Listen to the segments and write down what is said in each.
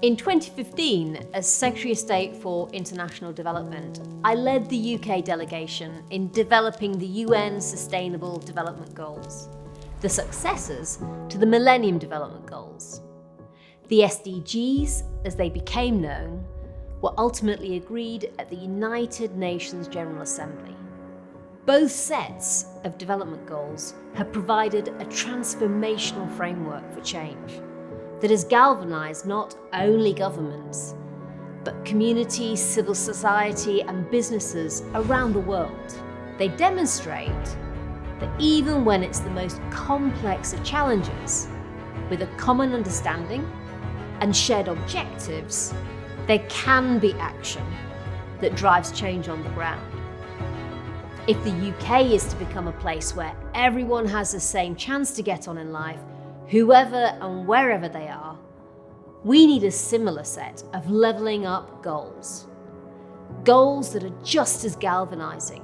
In 2015, as Secretary of State for International Development, I led the UK delegation in developing the UN Sustainable Development Goals, the successors to the Millennium Development Goals. The SDGs, as they became known, were ultimately agreed at the United Nations General Assembly. Both sets of development goals have provided a transformational framework for change that has galvanised not only governments, but communities, civil society and businesses around the world. They demonstrate that even when it's the most complex of challenges, with a common understanding and shared objectives, there can be action that drives change on the ground. If the UK is to become a place where everyone has the same chance to get on in life, whoever and wherever they are, we need a similar set of levelling up goals. Goals that are just as galvanising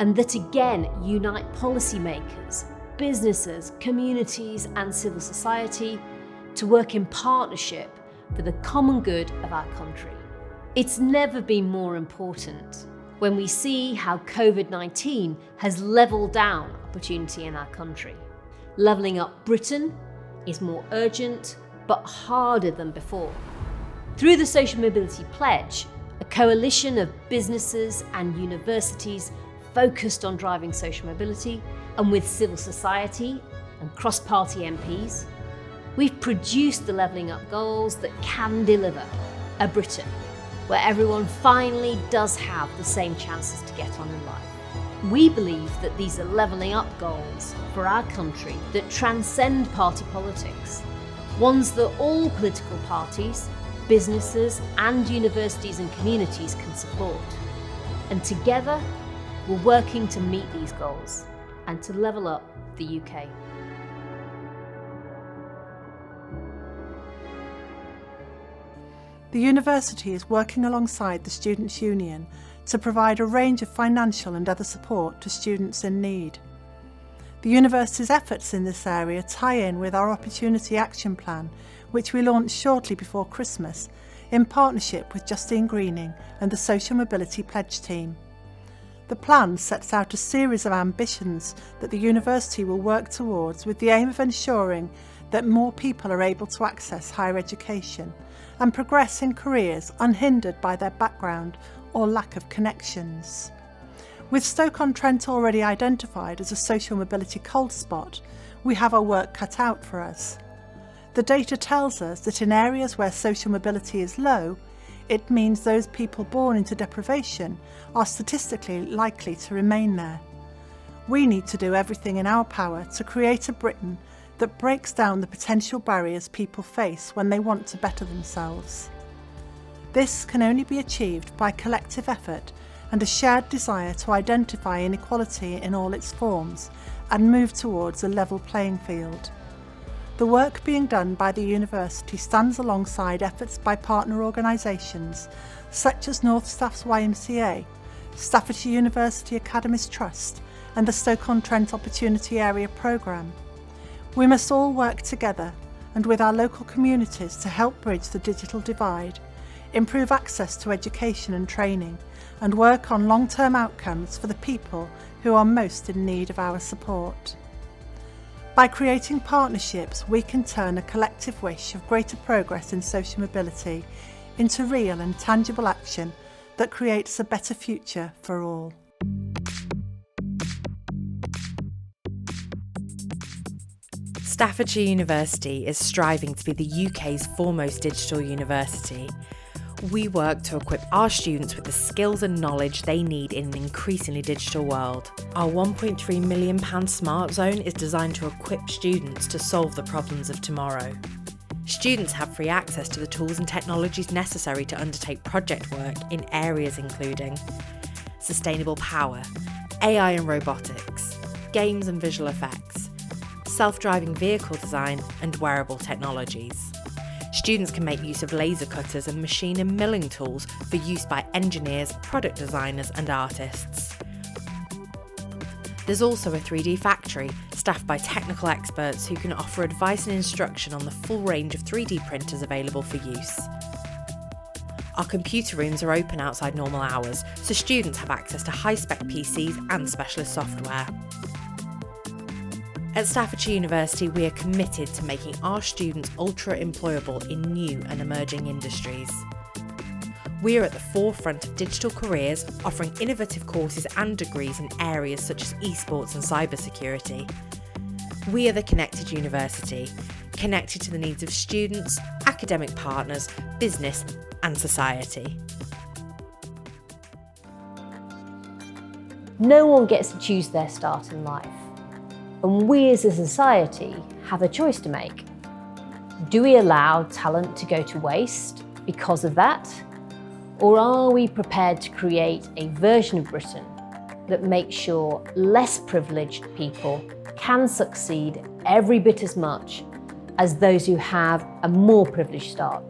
and that again unite policymakers, businesses, communities and civil society to work in partnership for the common good of our country. It's never been more important when we see how COVID-19 has levelled down opportunity in our country. Levelling up Britain is more urgent but harder than before. Through the Social Mobility Pledge, a coalition of businesses and universities focused on driving social mobility, and with civil society and cross-party MPs, we've produced the levelling up goals that can deliver a Britain where everyone finally does have the same chances to get on in life. We believe that these are levelling up goals for our country that transcend party politics, ones that all political parties, businesses and universities and communities can support. And together, we're working to meet these goals and to level up the UK. The university is working alongside the Students' Union to provide a range of financial and other support to students in need. The university's efforts in this area tie in with our Opportunity Action Plan, which we launched shortly before Christmas in partnership with Justine Greening and the Social Mobility Pledge team. The plan sets out a series of ambitions that the university will work towards with the aim of ensuring that more people are able to access higher education and progress in careers unhindered by their background or lack of connections. With Stoke-on-Trent already identified as a social mobility cold spot, we have our work cut out for us. The data tells us that in areas where social mobility is low, it means those people born into deprivation are statistically likely to remain there. We need to do everything in our power to create a Britain that breaks down the potential barriers people face when they want to better themselves. This can only be achieved by collective effort and a shared desire to identify inequality in all its forms and move towards a level playing field. The work being done by the university stands alongside efforts by partner organisations such as North Staff's YMCA, Staffordshire University Academies Trust and the Stoke-on-Trent Opportunity Area Programme. We must all work together and with our local communities to help bridge the digital divide, improve access to education and training, and work on long-term outcomes for the people who are most in need of our support. By creating partnerships, we can turn a collective wish of greater progress in social mobility into real and tangible action that creates a better future for all. Staffordshire University is striving to be the UK's foremost digital university. We work to equip our students with the skills and knowledge they need in an increasingly digital world. Our £1.3 million Smart Zone is designed to equip students to solve the problems of tomorrow. Students have free access to the tools and technologies necessary to undertake project work in areas including sustainable power, AI and robotics, games and visual effects, self-driving vehicle design and wearable technologies. Students can make use of laser cutters and machine and milling tools for use by engineers, product designers and artists. There's also a 3D factory, staffed by technical experts who can offer advice and instruction on the full range of 3D printers available for use. Our computer rooms are open outside normal hours, so students have access to high-spec PCs and specialist software. At Staffordshire University, we are committed to making our students ultra-employable in new and emerging industries. We are at the forefront of digital careers, offering innovative courses and degrees in areas such as esports and cybersecurity. We are the connected university, connected to the needs of students, academic partners, business and society. No one gets to choose their start in life, and we as a society have a choice to make. Do we allow talent to go to waste because of that? Or are we prepared to create a version of Britain that makes sure less privileged people can succeed every bit as much as those who have a more privileged start?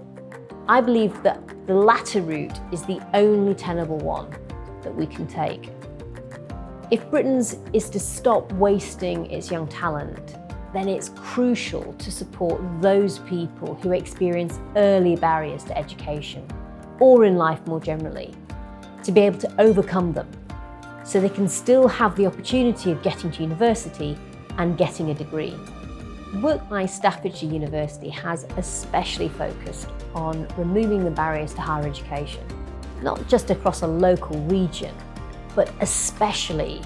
I believe that the latter route is the only tenable one that we can take. If Britain is to stop wasting its young talent, then it's crucial to support those people who experience early barriers to education, or in life more generally, to be able to overcome them, so they can still have the opportunity of getting to university and getting a degree. Work by Staffordshire University has especially focused on removing the barriers to higher education, not just across a local region, but especially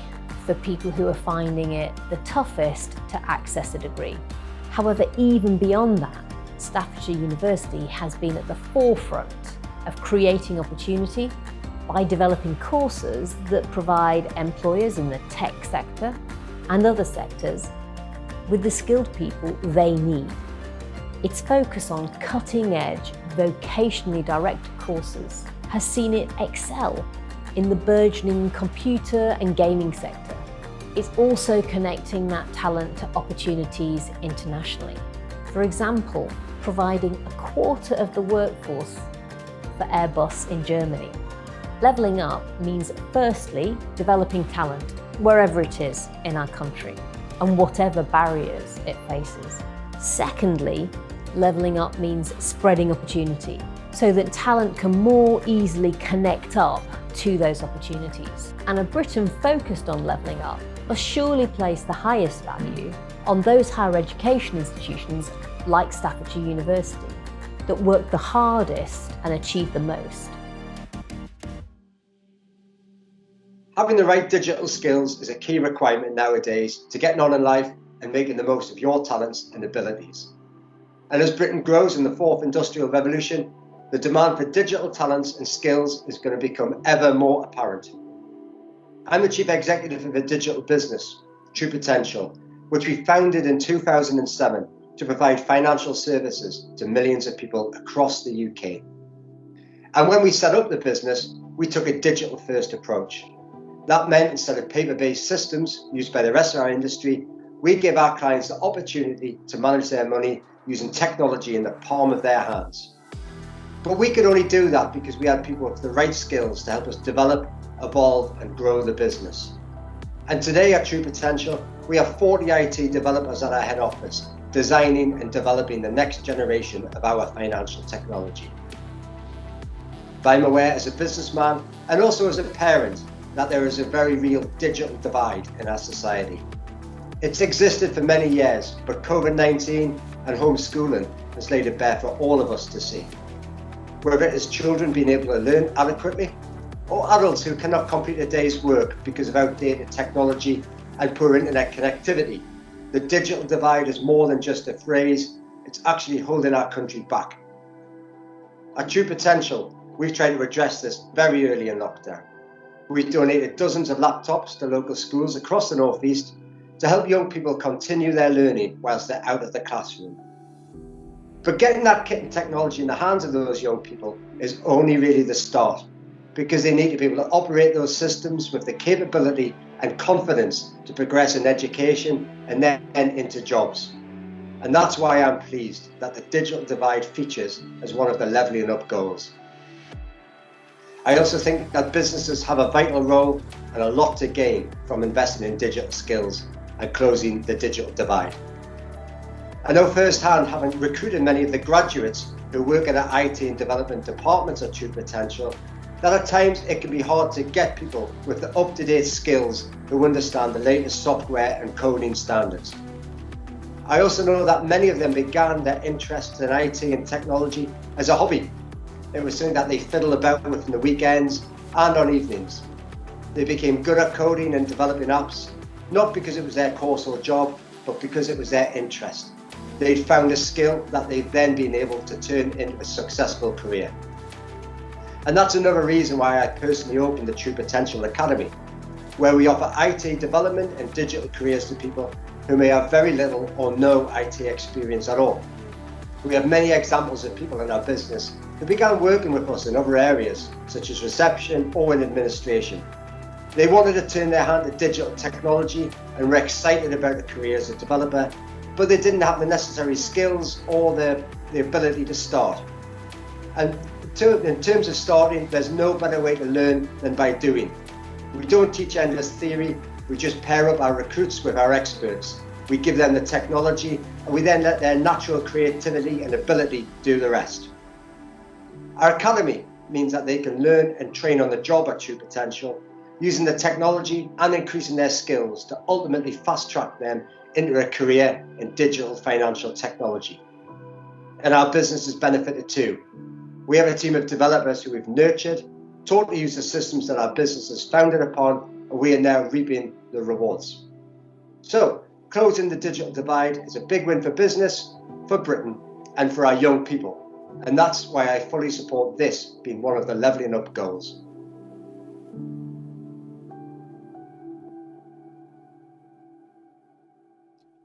for people who are finding it the toughest to access a degree. However, even beyond that, Staffordshire University has been at the forefront of creating opportunity by developing courses that provide employers in the tech sector and other sectors with the skilled people they need. Its focus on cutting-edge, vocationally directed courses has seen it excel in the burgeoning computer and gaming sector. It's also connecting that talent to opportunities internationally. For example, providing a quarter of the workforce for Airbus in Germany. Levelling up means firstly developing talent wherever it is in our country and whatever barriers it faces. Secondly, levelling up means spreading opportunity so that talent can more easily connect up to those opportunities. And a Britain focused on levelling up must surely place the highest value on those higher education institutions like Staffordshire University that work the hardest and achieve the most. Having the right digital skills is a key requirement nowadays to getting on in life and making the most of your talents and abilities. And as Britain grows in the fourth industrial revolution, the demand for digital talents and skills is going to become ever more apparent. I'm the Chief Executive of a digital business, True Potential, which we founded in 2007 to provide financial services to millions of people across the UK. And when we set up the business, we took a digital-first approach. That meant instead of paper-based systems used by the rest of our industry, we give our clients the opportunity to manage their money using technology in the palm of their hands. But we could only do that because we had people with the right skills to help us develop, evolve and grow the business. And today at True Potential, we have 40 IT developers at our head office, designing and developing the next generation of our financial technology. But I'm aware as a businessman and also as a parent that there is a very real digital divide in our society. It's existed for many years, but COVID-19 and homeschooling has laid it bare for all of us to see. Whether it is children being able to learn adequately, or adults who cannot complete a day's work because of outdated technology and poor internet connectivity, the digital divide is more than just a phrase, it's actually holding our country back. At True Potential, we've tried to address this very early in lockdown. We've donated dozens of laptops to local schools across the North East to help young people continue their learning whilst they're out of the classroom. But getting that kit and technology in the hands of those young people is only really the start, because they need to be able to operate those systems with the capability and confidence to progress in education and then into jobs. And that's why I'm pleased that the digital divide features as one of the levelling up goals. I also think that businesses have a vital role and a lot to gain from investing in digital skills and closing the digital divide. I know firsthand, having recruited many of the graduates who work in our IT and development departments at True Potential, that at times it can be hard to get people with the up-to-date skills who understand the latest software and coding standards. I also know that many of them began their interest in IT and technology as a hobby. It was something that they fiddled about with in the weekends and on evenings. They became good at coding and developing apps, not because it was their course or job, but because it was their interest. They'd found a skill that they'd then been able to turn into a successful career. And that's another reason why I personally opened the True Potential Academy, where we offer IT development and digital careers to people who may have very little or no IT experience at all. We have many examples of people in our business who began working with us in other areas, such as reception or in administration. They wanted to turn their hand to digital technology and were excited about a career as a developer, but they didn't have the necessary skills or the ability to start. And in terms of starting, there's no better way to learn than by doing. We don't teach endless theory, we just pair up our recruits with our experts. We give them the technology and we then let their natural creativity and ability do the rest. Our academy means that they can learn and train on the job at True Potential, using the technology and increasing their skills to ultimately fast track them into a career in digital financial technology. And our business has benefited too. We have a team of developers who we've nurtured, taught to use the systems that our business is founded upon, and we are now reaping the rewards. So, closing the digital divide is a big win for business, for Britain, and for our young people. And that's why I fully support this being one of the levelling up goals.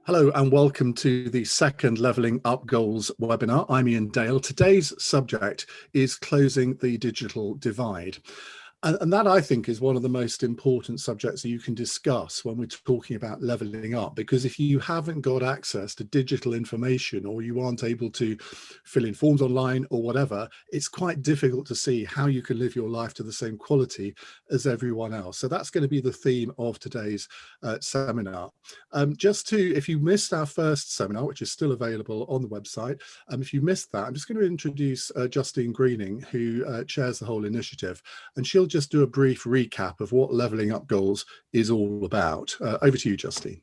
Hello and welcome to the second Levelling Up Goals webinar. I'm Ian Dale. Today's subject is closing the digital divide. And that, I think, is one of the most important subjects that you can discuss when we're talking about levelling up, because if you haven't got access to digital information or you aren't able to fill in forms online or whatever, it's quite difficult to see how you can live your life to the same quality as everyone else. So that's going to be the theme of today's seminar. If you missed our first seminar, which is still available on the website, if you missed that, I'm just going to introduce Justine Greening, who chairs the whole initiative, and she'll just do a brief recap of what Levelling Up Goals is all about. Over to you, Justine.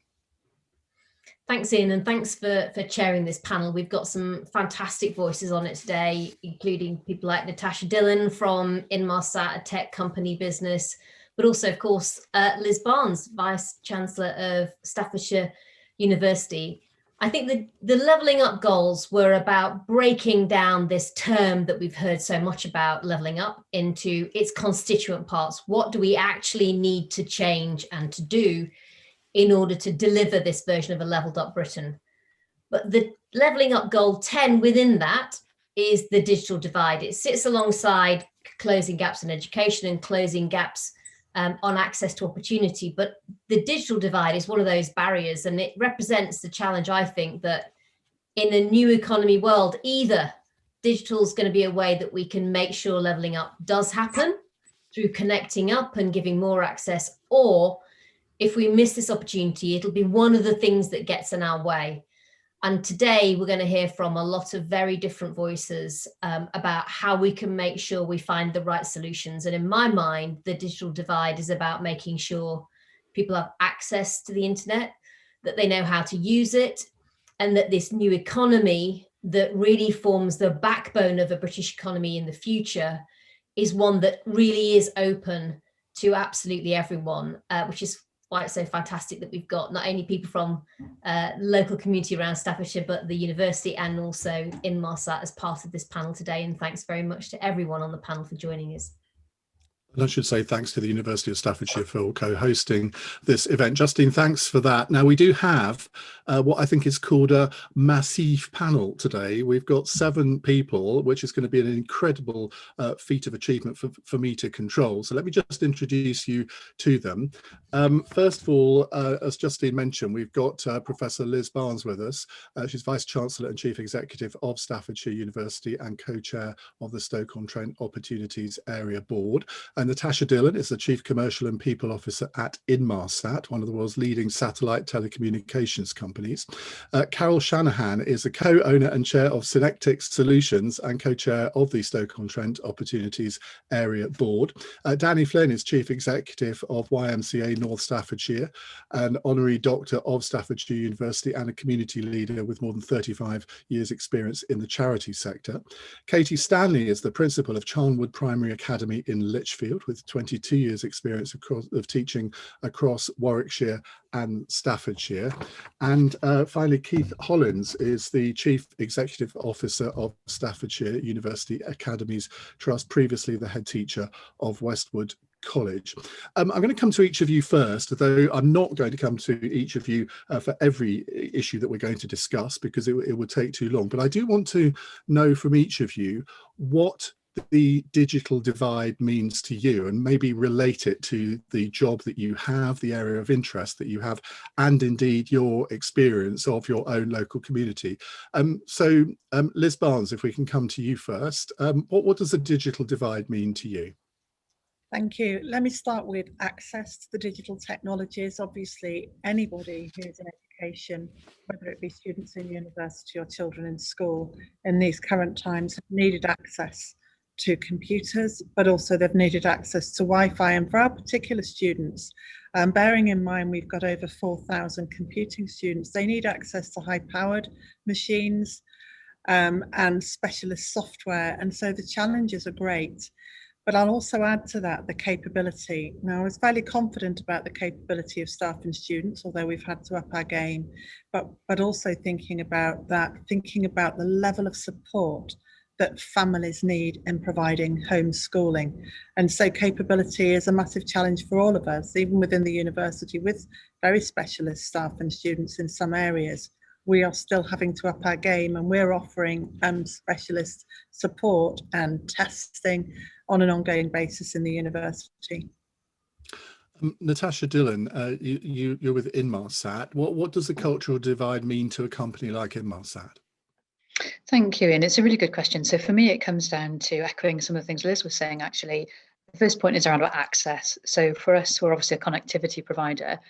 Thanks, Ian, and thanks for chairing this panel. We've got some fantastic voices on it today, including people like Natasha Dillon from Inmarsat, a tech company business, but also, of course, Liz Barnes, Vice Chancellor of Staffordshire University. I think the levelling up goals were about breaking down this term that we've heard so much about, levelling up, into its constituent parts. What do we actually need to change and to do in order to deliver this version of a levelled up Britain? But the levelling up goal 10 within that is the digital divide. It sits alongside closing gaps in education and closing gaps on access to opportunity. But the digital divide is one of those barriers, and it represents the challenge, I think, that in a new economy world, either digital is going to be a way that we can make sure levelling up does happen through connecting up and giving more access, or if we miss this opportunity, it'll be one of the things that gets in our way. And today we're going to hear from a lot of very different voices about how we can make sure we find the right solutions. And in my mind, the digital divide is about making sure people have access to the internet, that they know how to use it, and that this new economy that really forms the backbone of a British economy in the future is one that really is open to absolutely everyone, which is why it's so fantastic that we've got not only people from local community around Staffordshire, but the university and also Inmarsat as part of this panel today. And thanks very much to everyone on the panel for joining us. And I should say thanks to the University of Staffordshire for co-hosting this event. Justine, thanks for that. Now, we do have what I think is called a massive panel today. We've got 7 people, which is going to be an incredible feat of achievement for me to control. So let me just introduce you to them. First of all, as Justine mentioned, we've got Professor Liz Barnes with us. She's Vice-Chancellor and Chief Executive of Staffordshire University and co-chair of the Stoke-on-Trent Opportunities Area Board. And Natasha Dillon is the Chief Commercial and People Officer at Inmarsat, one of the world's leading satellite telecommunications companies. Carol Shanahan is the co-owner and chair of Synectics Solutions and co-chair of the Stoke-on-Trent Opportunities Area Board. Danny Flynn is Chief Executive of YMCA North Staffordshire, an honorary doctor of Staffordshire University and a community leader with more than 35 years experience in the charity sector. Katie Stanley is the principal of Charnwood Primary Academy in Lichfield, with 22 years experience of teaching across Warwickshire and Staffordshire. And finally, Keith Hollins is the Chief Executive Officer of Staffordshire University Academies Trust, previously the head teacher of Westwood College. I'm going to come to each of you first, though I'm not going to come to each of you for every issue that we're going to discuss, because it would take too long. But I do want to know from each of you what the digital divide means to you, and maybe relate it to the job that you have, the area of interest that you have, and indeed your experience of your own local community. So Liz Barnes, if we can come to you first, what does the digital divide mean to you? Thank you. Let me start with access to the digital technologies. Obviously, anybody who's in education, whether it be students in university or children in school, in these current times have needed access to computers, but also they've needed access to Wi-Fi. And for our particular students, bearing in mind we've got over 4,000 computing students, they need access to high-powered machines and specialist software. And so the challenges are great. But I'll also add to that the capability. Now, I was fairly confident about the capability of staff and students, although we've had to up our game, but also thinking about the level of support that families need in providing homeschooling. And so capability is a massive challenge for all of us, even within the university with very specialist staff and students in some areas. We are still having to up our game, and we're offering specialist support and testing on an ongoing basis in the university. Natasha Dillon, you're with Inmarsat. What does the cultural divide mean to a company like Inmarsat? Thank you, Ian. It's a really good question. So for me, it comes down to echoing some of the things Liz was saying, actually. The first point is around about access. So for us, we're obviously a connectivity provider.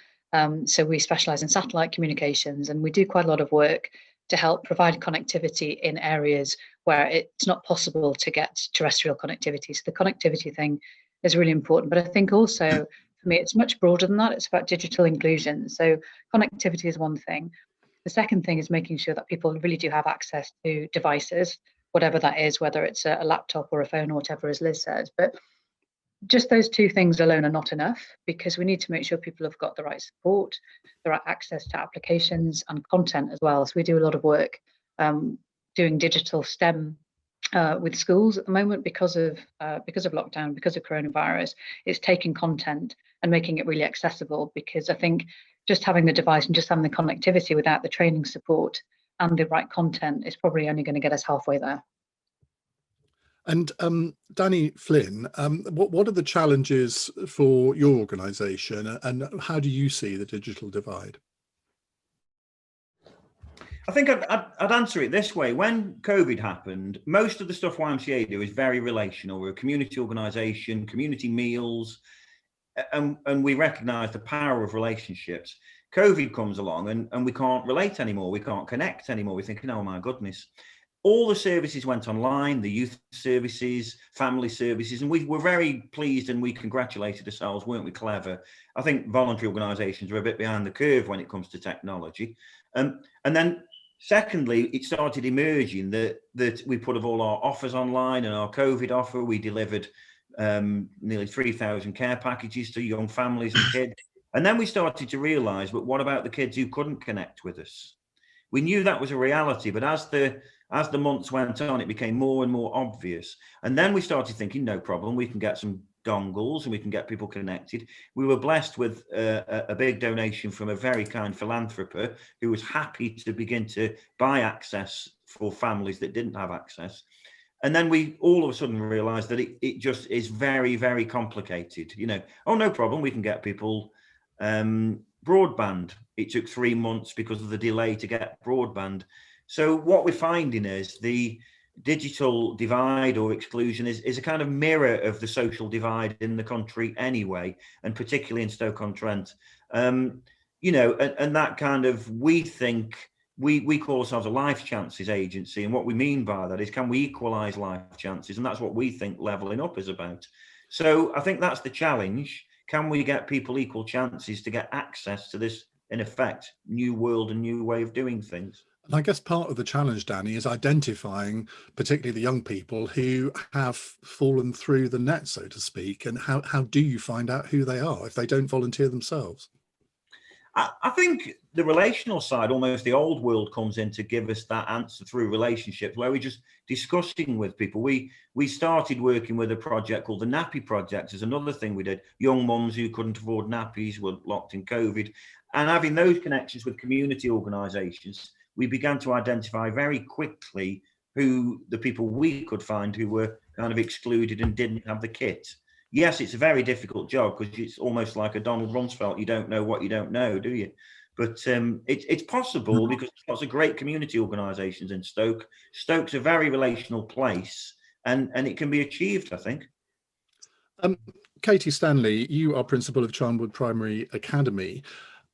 So we specialise in satellite communications, and we do quite a lot of work to help provide connectivity in areas where it's not possible to get terrestrial connectivity. So the connectivity thing is really important. But I think also, for me, it's much broader than that. It's about digital inclusion. So connectivity is one thing. The second thing is making sure that people really do have access to devices, whatever that is, whether it's a laptop or a phone or whatever, as Liz said. But just those two things alone are not enough, because we need to make sure people have got the right support, the right access to applications and content as well. So we do a lot of work doing digital STEM with schools at the moment because of lockdown, because of coronavirus. It's taking content and making it really accessible, because I think just having the device and just having the connectivity without the training support and the right content is probably only going to get us halfway there. And Danny Flynn, what are the challenges for your organisation, and how do you see the digital divide? I think I'd answer it this way. When COVID happened, most of the stuff YMCA do is very relational. We're a community organisation, community meals, and we recognise the power of relationships. COVID comes along and we can't relate anymore. We can't connect anymore. We're thinking, oh my goodness. All the services went online, the youth services, family services, and we were very pleased, and we congratulated ourselves, weren't we clever? I think voluntary organisations are a bit behind the curve when it comes to technology. And then secondly, it started emerging that we put all our offers online, and our COVID offer, we delivered nearly 3,000 care packages to young families and kids. And then we started to realise, but what about the kids who couldn't connect with us? We knew that was a reality, but as the months went on, it became more and more obvious. And then we started thinking, no problem, we can get some dongles and we can get people connected. We were blessed with a big donation from a very kind philanthropist who was happy to begin to buy access for families that didn't have access. And then we all of a sudden realized that it just is very, very complicated. You know, oh, no problem, we can get people broadband. It took 3 months because of the delay to get broadband. So what we're finding is the digital divide or exclusion is a kind of mirror of the social divide in the country anyway, and particularly in Stoke-on-Trent. You know, and that kind of, we think, we call ourselves a life chances agency, and what we mean by that is, can we equalise life chances? And that's what we think levelling up is about. So I think that's the challenge. Can we get people equal chances to get access to this, in effect, new world and new way of doing things? And I guess part of the challenge, Danny, is identifying particularly the young people who have fallen through the net, so to speak, and how do you find out who they are if they don't volunteer themselves? I think the relational side, almost the old world, comes in to give us that answer through relationships, where we're just discussing with people. We started working with a project called the Nappy Project. Is another thing we did. Young mums who couldn't afford nappies were locked in COVID, and having those connections with community organisations, we began to identify very quickly who the people we could find who were kind of excluded and didn't have the kit. Yes, it's a very difficult job because it's almost like a Donald Rumsfeld. You don't know what you don't know, do you? But it's possible because there's lots of great community organisations in Stoke. Stoke's a very relational place, and it can be achieved, I think. Katie Stanley, you are principal of Charnwood Primary Academy.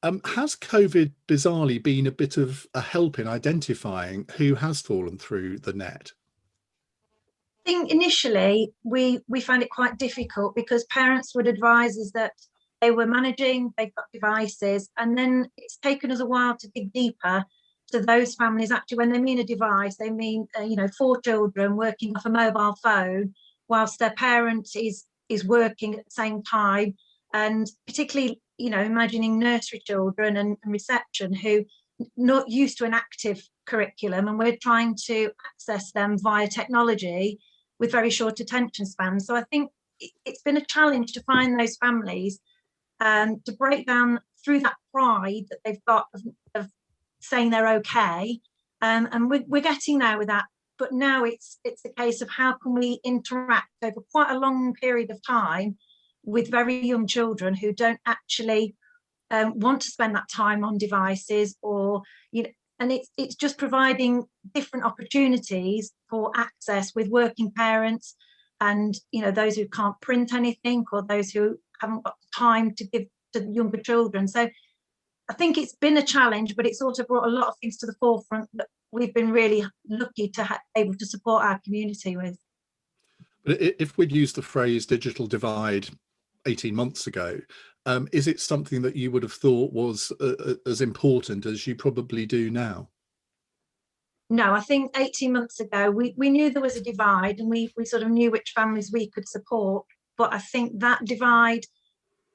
Has COVID bizarrely been a bit of a help in identifying who has fallen through the net? I think initially we found it quite difficult because parents would advise us that they were managing, they've got devices, and then it's taken us a while to dig deeper to those families. Actually, when they mean a device, they mean 4 children working off a mobile phone whilst their parent is working at the same time, and particularly imagining nursery children and reception who not used to an active curriculum, and we're trying to access them via technology with very short attention spans. So I think it's been a challenge to find those families and to break down through that pride that they've got of saying they're okay. And we're getting there with that. But now it's a case of how can we interact over quite a long period of time with very young children who don't actually want to spend that time on devices, or and it's just providing different opportunities for access with working parents and those who can't print anything, or those who haven't got time to give to younger children. So I think it's been a challenge, but it's also brought a lot of things to the forefront that we've been really lucky to able to support our community with. But if we'd used the phrase digital divide 18 months ago, is it something that you would have thought was as important as you probably do now? No, I think 18 months ago, we knew there was a divide, and we sort of knew which families we could support. But I think that divide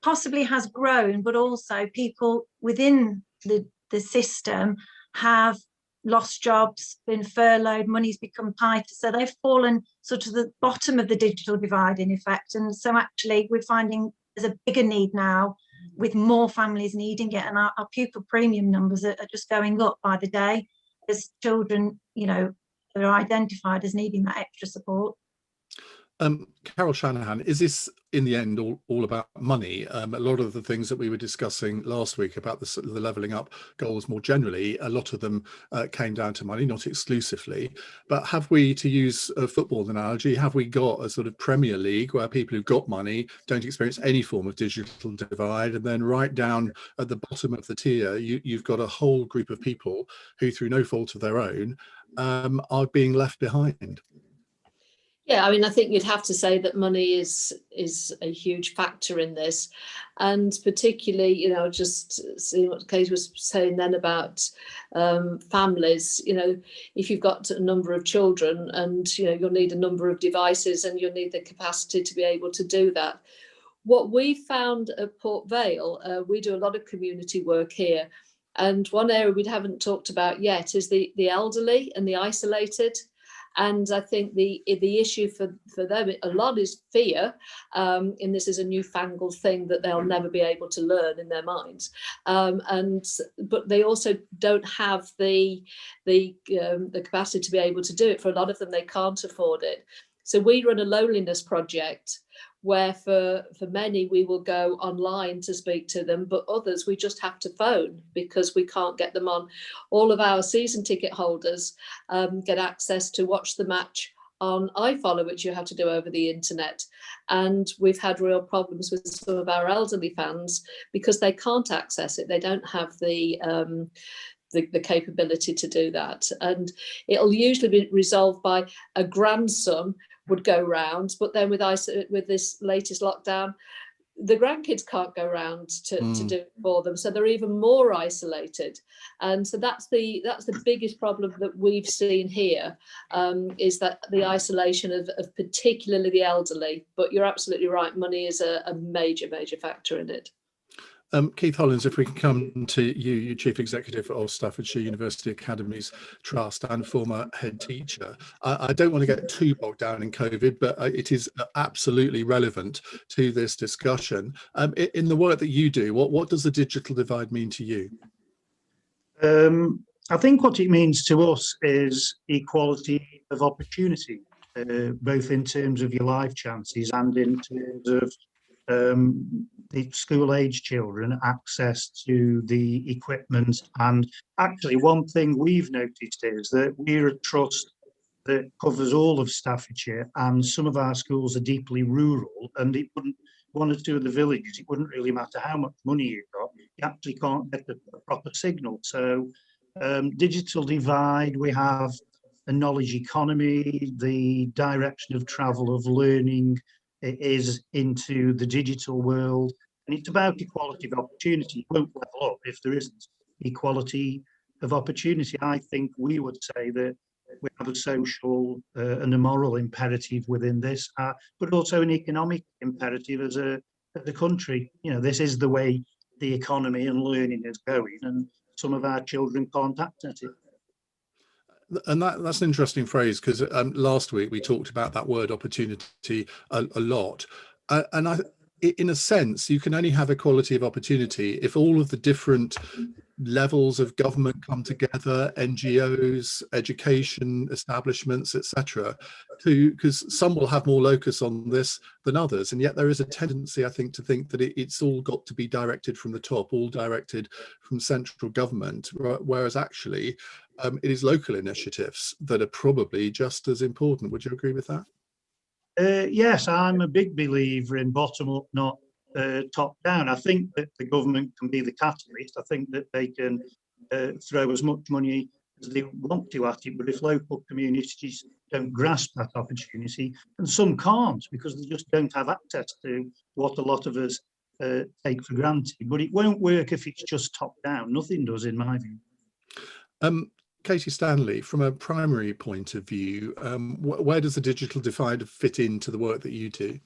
possibly has grown, but also people within the system have lost jobs, been furloughed, money's become tighter. So they've fallen sort of the bottom of the digital divide in effect. And so actually we're finding there's a bigger need now with more families needing it. And our pupil premium numbers are just going up by the day as children, are identified as needing that extra support. Carol Shanahan, is this in the end all about money? A lot of the things that we were discussing last week about the levelling up goals more generally, a lot of them came down to money, not exclusively. But have we, to use a football analogy, have we got a sort of Premier League where people who've got money don't experience any form of digital divide, and then right down at the bottom of the tier, you've got a whole group of people who, through no fault of their own, are being left behind? Yeah, I mean, I think you'd have to say that money is a huge factor in this, and particularly, just seeing what Kate was saying then about families. If you've got a number of children, and you'll need a number of devices, and you'll need the capacity to be able to do that. What we found at Port Vale, we do a lot of community work here, and one area we haven't talked about yet is the elderly and the isolated. And I think the issue for them a lot is fear, and this is a newfangled thing that they'll never be able to learn in their minds. But they also don't have the capacity to be able to do it. For a lot of them, they can't afford it. So we run a loneliness project where for many we will go online to speak to them, but others we just have to phone because we can't get them on. All of our season ticket holders get access to watch the match on iFollow, which you have to do over the internet. And we've had real problems with some of our elderly fans because they can't access it. They don't have the capability to do that. And it'll usually be resolved by a grandson would go round, but then with this latest lockdown, the grandkids can't go round to do it for them, so they're even more isolated. And so that's the biggest problem that we've seen here, is that the isolation of particularly the elderly. But you're absolutely right, money is a major factor in it. Keith Hollins, if we can come to you Chief Executive of Staffordshire University Academies Trust and former head teacher. I don't want to get too bogged down in COVID, but it is absolutely relevant to this discussion. In the work that you do, what does the digital divide mean to you? I think what it means to us is equality of opportunity, both in terms of your life chances and in terms of the school-age children access to the equipment. And actually, one thing we've noticed is that we're a trust that covers all of Staffordshire, and some of our schools are deeply rural, and it wouldn't, one or two of the villages, it wouldn't really matter how much money you've got, you actually can't get the proper signal. So digital divide, we have a knowledge economy, the direction of travel of learning is into the digital world, and it's about equality of opportunity. It won't level up if there isn't equality of opportunity. I think we would say that we have a social and a moral imperative within this, but also an economic imperative as a country. You know, this is the way the economy and learning is going, and some of our children can't access it. And that's an interesting phrase, because last week we talked about that word opportunity a lot. And in a sense, you can only have equality of opportunity if all of the different levels of government come together, NGOs, education establishments, etc., because some will have more locus on this than others. And yet there is a tendency, I think, to think that it's all got to be directed from the top, all directed from central government, whereas actually it is local initiatives that are probably just as important. Would you agree with that? Yes, I'm a big believer in bottom up, not top down. I think that the government can be the catalyst. I think that they can throw as much money as they want to at it, but if local communities don't grasp that opportunity, and some can't because they just don't have access to what a lot of us take for granted. But it won't work if it's just top down. Nothing does, in my view. Katie Stanley, from a primary point of view, where does the digital divide fit into the work that you do?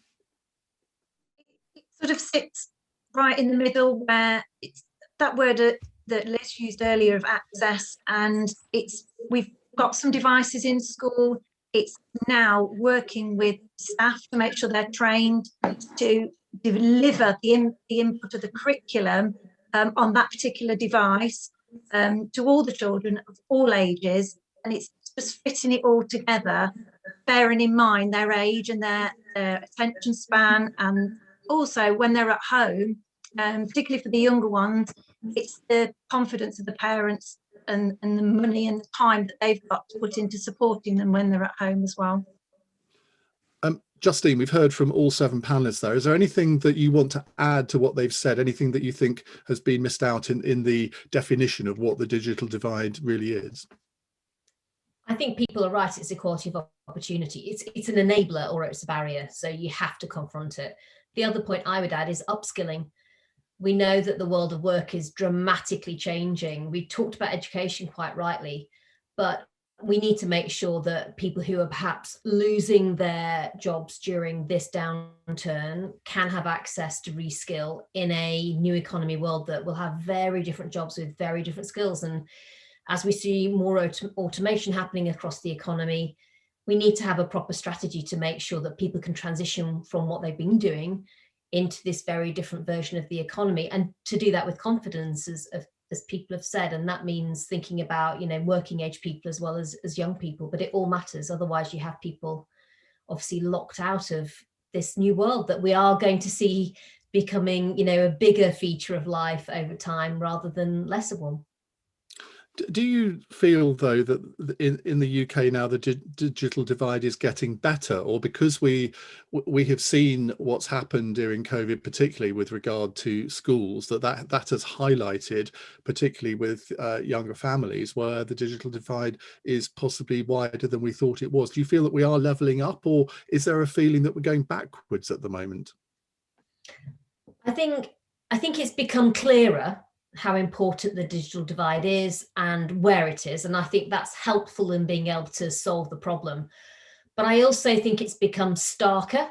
It sort of sits right in the middle, where it's that word that Liz used earlier of access, and we've got some devices in school. It's now working with staff to make sure they're trained to deliver the input of the curriculum on that particular device to all the children of all ages, and it's just fitting it all together, bearing in mind their age and their attention span, and also when they're at home, particularly for the younger ones, it's the confidence of the parents and the money and the time that they've got to put into supporting them when they're at home as well. Justine, we've heard from all 7 panelists there. Is there anything that you want to add to what they've said? Anything that you think has been missed out in the definition of what the digital divide really is? I think people are right. It's equality of opportunity. It's an enabler or it's a barrier. So you have to confront it. The other point I would add is upskilling. We know that the world of work is dramatically changing. We talked about education quite rightly, but we need to make sure that people who are perhaps losing their jobs during this downturn can have access to reskill in a new economy world that will have very different jobs with very different skills. And as we see more automation happening across the economy, we need to have a proper strategy to make sure that people can transition from what they've been doing into this very different version of the economy, and to do that with confidence, as people have said. And that means thinking about, you know, working age people as well as young people, but it all matters. Otherwise you have people obviously locked out of this new world that we are going to see becoming, you know, a bigger feature of life over time rather than less of one. Do you feel, though, that in the UK now the digital divide is getting better, or because we have seen what's happened during COVID, particularly with regard to schools, that has highlighted, particularly with younger families, where the digital divide is possibly wider than we thought it was? Do you feel that we are levelling up, or is there a feeling that we're going backwards at the moment? I think it's become clearer how important the digital divide is and where it is. And I think that's helpful in being able to solve the problem. But I also think it's become starker,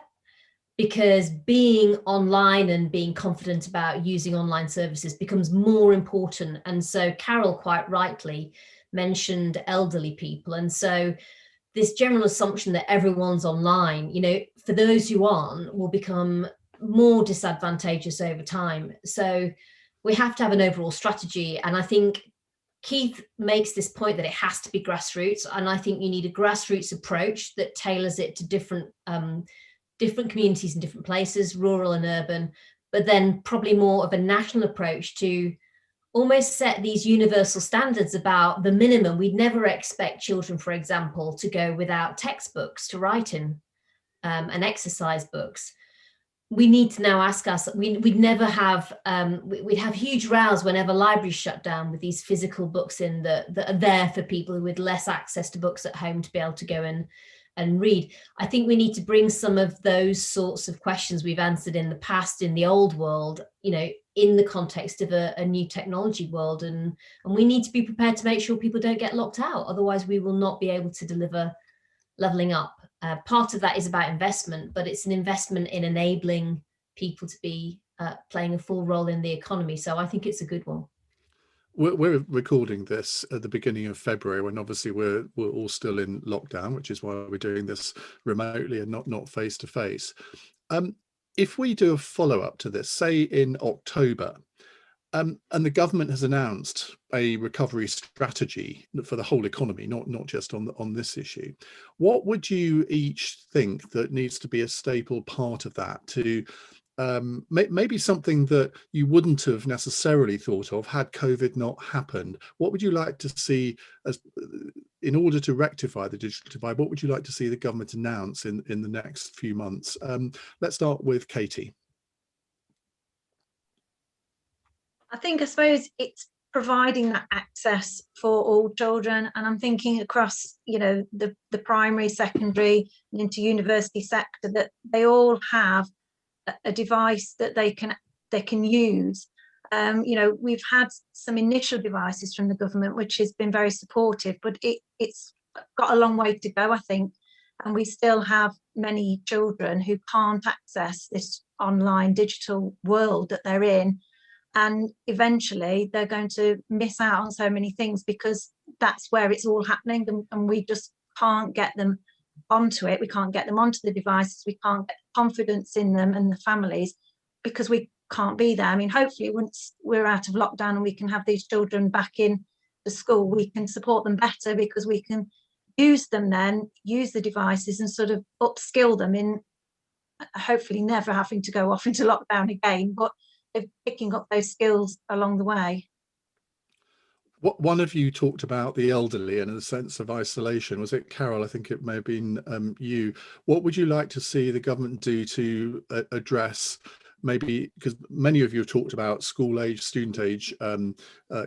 because being online and being confident about using online services becomes more important. And so Carol quite rightly mentioned elderly people. And so this general assumption that everyone's online, you know, for those who aren't, will become more disadvantageous over time. So we have to have an overall strategy. And I think Keith makes this point that it has to be grassroots. And I think you need a grassroots approach that tailors it to different communities in different places, rural and urban, but then probably more of a national approach to almost set these universal standards about the minimum. We'd never expect children, for example, to go without textbooks to write in and exercise books. We need to now ask us, we'd never have, we'd have huge rows whenever libraries shut down with these physical books in that are there for people with less access to books at home to be able to go and read. I think we need to bring some of those sorts of questions we've answered in the past in the old world, you know, in the context of a new technology world. And we need to be prepared to make sure people don't get locked out. Otherwise, we will not be able to deliver levelling up. Part of that is about investment, but it's an investment in enabling people to be playing a full role in the economy. So I think it's a good one. We're recording this at the beginning of February, when obviously we're all still in lockdown, which is why we're doing this remotely and not face to face. If we do a follow-up to this, say in October, and the government has announced a recovery strategy for the whole economy, not just on this issue, what would you each think that needs to be a staple part of that, to maybe something that you wouldn't have necessarily thought of had COVID not happened? What would you like to see as, in order to rectify the digital divide, what would you like to see the government announce in the next few months? Let's start with Katie. I suppose it's providing that access for all children, and I'm thinking across, you know, the primary, secondary and into university sector, that they all have a device that they can use. You know, we've had some initial devices from the government which has been very supportive, but it's got a long way to go, I think, and we still have many children who can't access this online digital world that they're in. And eventually they're going to miss out on so many things, because that's where it's all happening, and we just can't get them onto it. We can't get them onto the devices. We can't get confidence in them and the families, because we can't be there. I mean, hopefully once we're out of lockdown and we can have these children back in the school, we can support them better, because we can use them then, use the devices and sort of upskill them in hopefully never having to go off into lockdown again, but picking up those skills along the way. One of you talked about the elderly and a sense of isolation. Was it Carol? I think it may have been you. What would you like to see the government do to address, maybe, because many of you have talked about school age, student age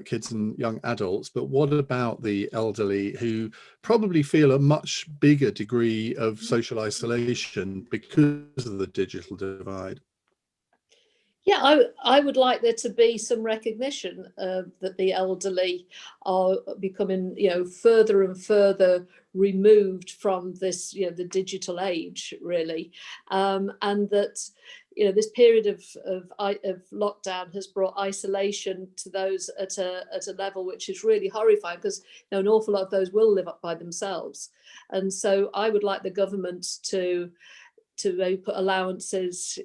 kids and young adults, but what about the elderly, who probably feel a much bigger degree of social isolation because of the digital divide? Yeah, I would like there to be some recognition that the elderly are becoming, you know, further and further removed from this, you know, the digital age, really, and that, this period of lockdown has brought isolation to those at a level which is really horrifying, because an awful lot of those will live up by themselves. And so I would like the government to maybe put allowances,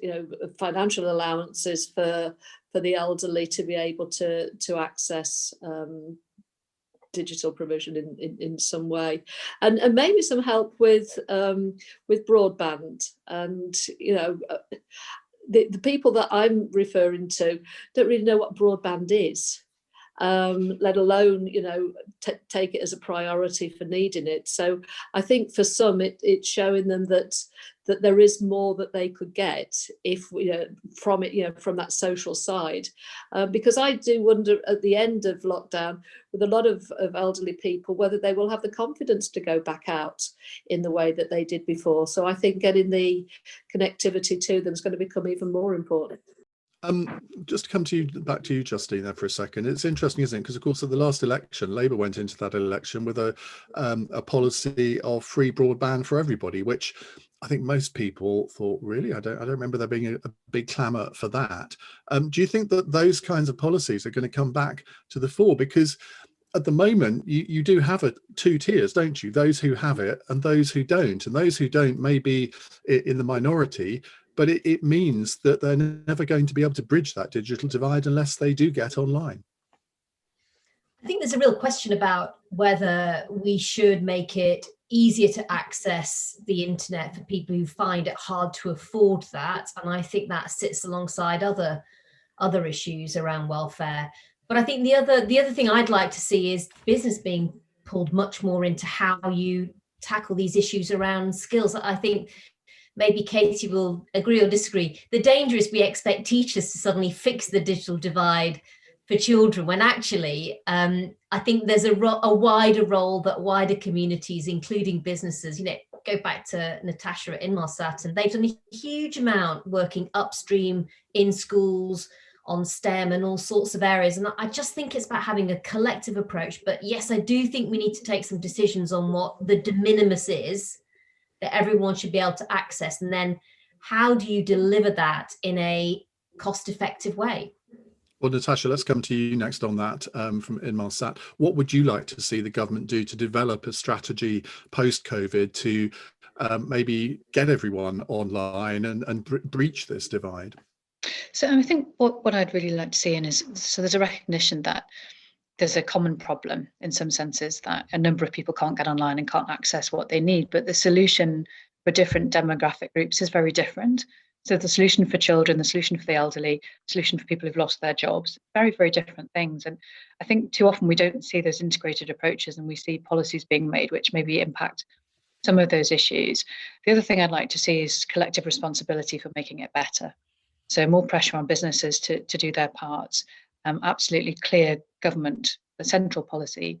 financial allowances for the elderly to be able to access digital provision in some way, and maybe some help with broadband. And the people that I'm referring to don't really know what broadband is, let alone take it as a priority for needing it. So I think for some it's showing them that there is more that they could get if from it, from that social side, because I do wonder at the end of lockdown, with a lot of elderly people, whether they will have the confidence to go back out in the way that they did before. So I think getting the connectivity to them is going to become even more important. Just to come back to you, Justine, there for a second. It's interesting, isn't it? Because of course, at the last election, Labour went into that election with a policy of free broadband for everybody, which I think most people thought, really, I don't remember there being a big clamour for that. Do you think that those kinds of policies are going to come back to the fore? Because at the moment, you do have two tiers, don't you? Those who have it and those who don't. And those who don't may be in the minority, but it means that they're never going to be able to bridge that digital divide unless they do get online. I think there's a real question about whether we should make it easier to access the internet for people who find it hard to afford that. And I think that sits alongside other issues around welfare. But I think the other thing I'd like to see is business being pulled much more into how you tackle these issues around skills. I think maybe Katie will agree or disagree. The danger is we expect teachers to suddenly fix the digital divide for children, when actually I think there's a wider role that wider communities, including businesses, go back to Natasha at Inmarsat, and they've done a huge amount working upstream in schools on STEM and all sorts of areas. And I just think it's about having a collective approach. But yes, I do think we need to take some decisions on what the de minimis is that everyone should be able to access. And then how do you deliver that in a cost-effective way? Well, Natasha, let's come to you next on that from Inmarsat. What would you like to see the government do to develop a strategy post-COVID to maybe get everyone online and breach this divide? So I think what I'd really like to see is, so there's a recognition that there's a common problem in some senses, that a number of people can't get online and can't access what they need, but the solution for different demographic groups is very different. So the solution for children, the solution for the elderly, the solution for people who've lost their jobs, very, very different things. And I think too often we don't see those integrated approaches, and we see policies being made which maybe impact some of those issues. The other thing I'd like to see is collective responsibility for making it better. So more pressure on businesses to do their parts, absolutely clear government, central policy,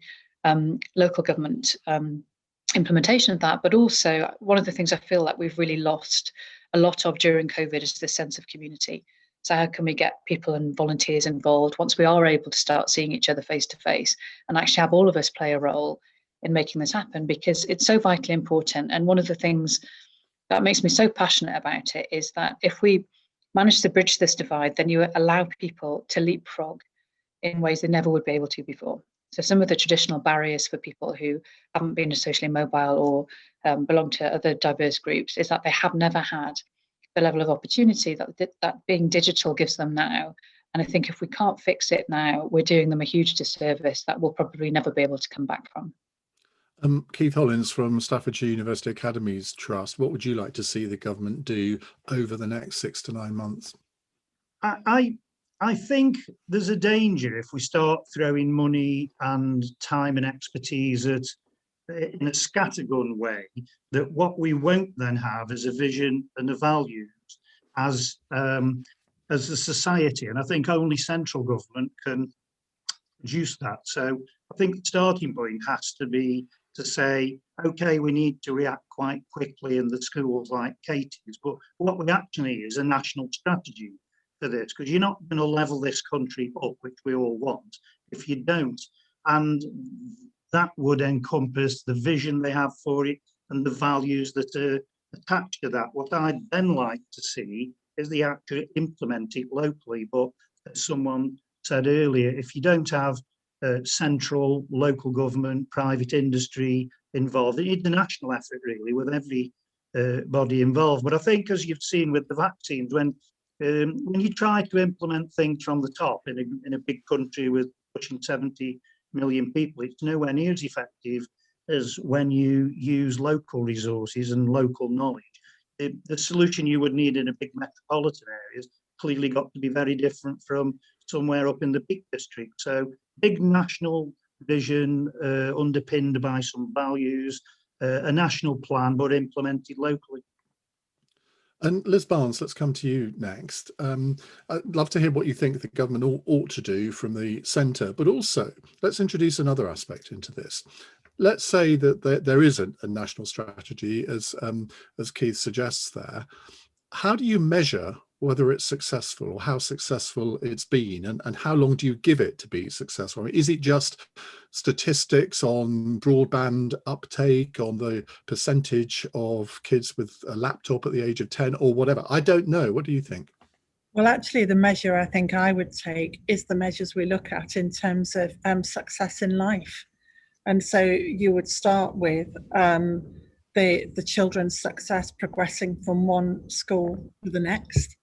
local government implementation of that. But also one of the things I feel like we've really lost a lot of during COVID is this sense of community. So how can we get people and volunteers involved once we are able to start seeing each other face to face, and actually have all of us play a role in making this happen, because it's so vitally important. And one of the things that makes me so passionate about it is that if we manage to bridge this divide, then you allow people to leapfrog in ways they never would be able to before. So some of the traditional barriers for people who haven't been socially mobile or belong to other diverse groups is that they have never had the level of opportunity that being digital gives them now. And I think if we can't fix it now, we're doing them a huge disservice that we'll probably never be able to come back from. Keith Hollins from Staffordshire University Academies Trust, what would you like to see the government do over the next 6 to 9 months? I think there's a danger if we start throwing money and time and expertise at in a scattergun way, that what we won't then have is a vision and a values as a society. And I think only central government can produce that. So I think the starting point has to be to say, okay, we need to react quite quickly in the schools like Katie's, but what we actually need is a national strategy for this, because you're not going to level this country up, which we all want, if you don't. And that would encompass the vision they have for it and the values that are attached to that. What I'd then like to see is they actually implement it locally. But as someone said earlier, if you don't have central, local government, private industry involved, it's a national effort really with every body involved. But I think, as you've seen with the vaccines, when you try to implement things from the top in a big country with pushing 70 million people, it's nowhere near as effective as when you use local resources and local knowledge. The solution you would need in a big metropolitan areas clearly got to be very different from somewhere up in the Peak District. So big national vision underpinned by some values, a national plan, but implemented locally. And Liz Barnes, let's come to you next. I'd love to hear what you think the government ought to do from the centre, but also let's introduce another aspect into this. Let's say that there isn't a national strategy, as Keith suggests there. How do you measure whether it's successful or how successful it's been, and how long do you give it to be successful? I mean, is it just statistics on broadband uptake, on the percentage of kids with a laptop at the age of 10 or whatever? I don't know. What do you think? Well, actually, the measure I think I would take is the measures we look at in terms of success in life. And so you would start with the children's success progressing from one school to the next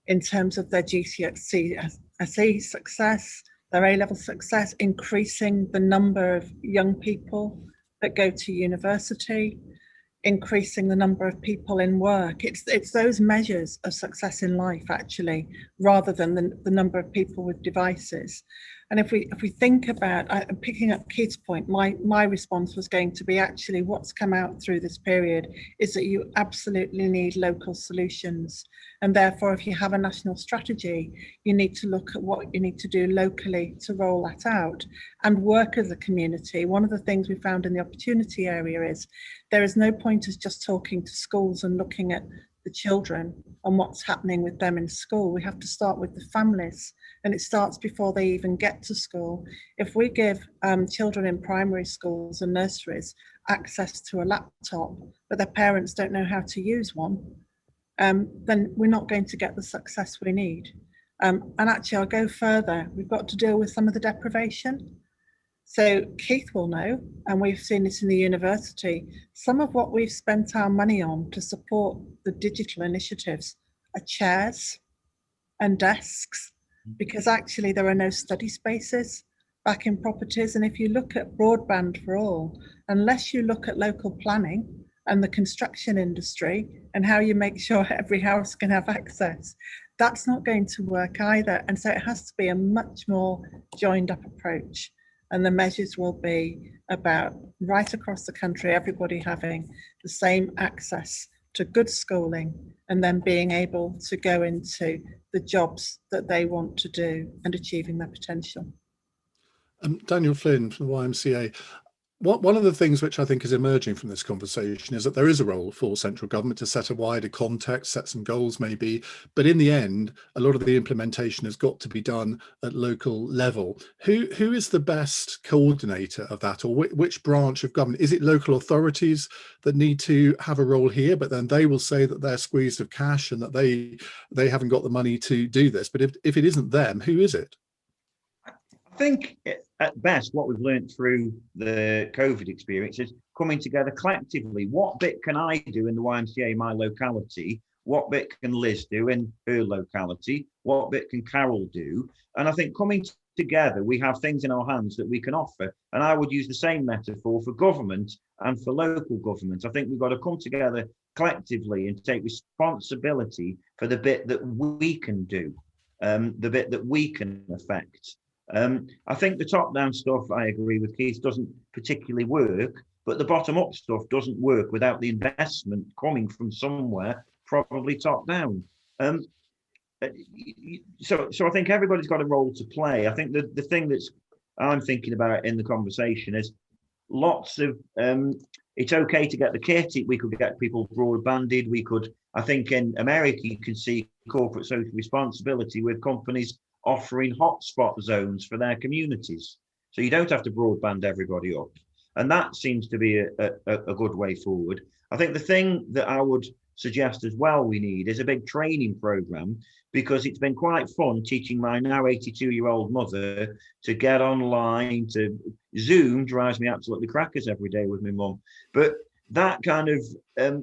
in terms of their GCSE success, their A-level success, increasing the number of young people that go to university, increasing the number of people in work. It's those measures of success in life, actually, rather than the number of people with devices. And if we think about, picking up Keith's point, my response was going to be actually what's come out through this period is that you absolutely need local solutions. And therefore, if you have a national strategy, you need to look at what you need to do locally to roll that out and work as a community. One of the things we found in the opportunity area is there is no point as just talking to schools and looking at the children and what's happening with them in school. We have to start with the families, and it starts before they even get to school. If we give children in primary schools and nurseries access to a laptop, but their parents don't know how to use one, then we're not going to get the success we need. And actually, I'll go further. We've got to deal with some of the deprivation. So Keith will know, and we've seen this in the university, some of what we've spent our money on to support the digital initiatives are chairs and desks, because actually there are no study spaces back in properties. And if you look at broadband for all, unless you look at local planning and the construction industry and how you make sure every house can have access, that's not going to work either. And so it has to be a much more joined up approach. And the measures will be about right across the country, everybody having the same access to good schooling and then being able to go into the jobs that they want to do and achieving their potential. Daniel Flynn from the YMCA. One of the things which I think is emerging from this conversation is that there is a role for central government to set a wider context, set some goals maybe, but in the end, a lot of the implementation has got to be done at local level. Who is the best coordinator of that, or which branch of government? Is it local authorities that need to have a role here, but then they will say that they're squeezed of cash and that they haven't got the money to do this? But if it isn't them, who is it? I think at best what we've learned through the COVID experience is coming together collectively. What bit can I do in the YMCA, my locality? What bit can Liz do in her locality? What bit can Carol do? And I think coming together, we have things in our hands that we can offer. And I would use the same metaphor for government and for local government. I think we've got to come together collectively and take responsibility for the bit that we can do, the bit that we can affect. I think the top-down stuff, I agree with Keith, doesn't particularly work, but the bottom-up stuff doesn't work without the investment coming from somewhere, probably top-down. So I think everybody's got a role to play. I think the thing that's I'm thinking about in the conversation is lots of, it's okay to get the kit, we could get people broadbanded, we could, I think in America, you can see corporate social responsibility with companies offering hotspot zones for their communities. So you don't have to broadband everybody up. And that seems to be a good way forward. I think the thing that I would suggest as well we need is a big training program, because it's been quite fun teaching my now 82-year-old mother to get online. To Zoom drives me absolutely crackers every day with my mum. But that kind of,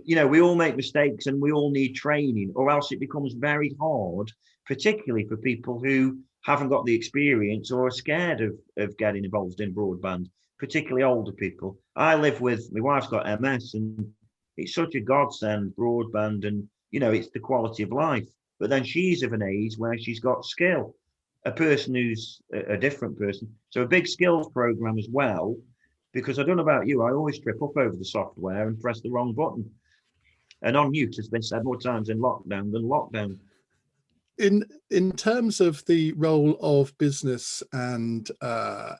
we all make mistakes and we all need training, or else it becomes very hard, particularly for people who haven't got the experience or are scared of getting involved in broadband, particularly older people. I live with, my wife's got MS, and it's such a godsend, broadband, and, it's the quality of life. But then she's of an age where she's got skill, a person who's a different person. So a big skills program as well, because I don't know about you, I always trip up over the software and press the wrong button. And on mute has been said more times in lockdown than lockdown. In terms of the role of business and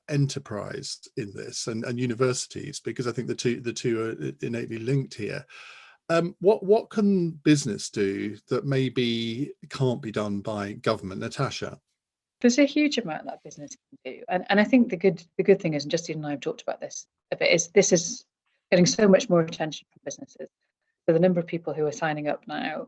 enterprise in this, and universities, because I think the two are innately linked here. What can business do that maybe can't be done by government, Natasha? There's a huge amount that business can do, and I think the good thing is, and Justine and I have talked about this a bit, is this is getting so much more attention from businesses. So the number of people who are signing up now,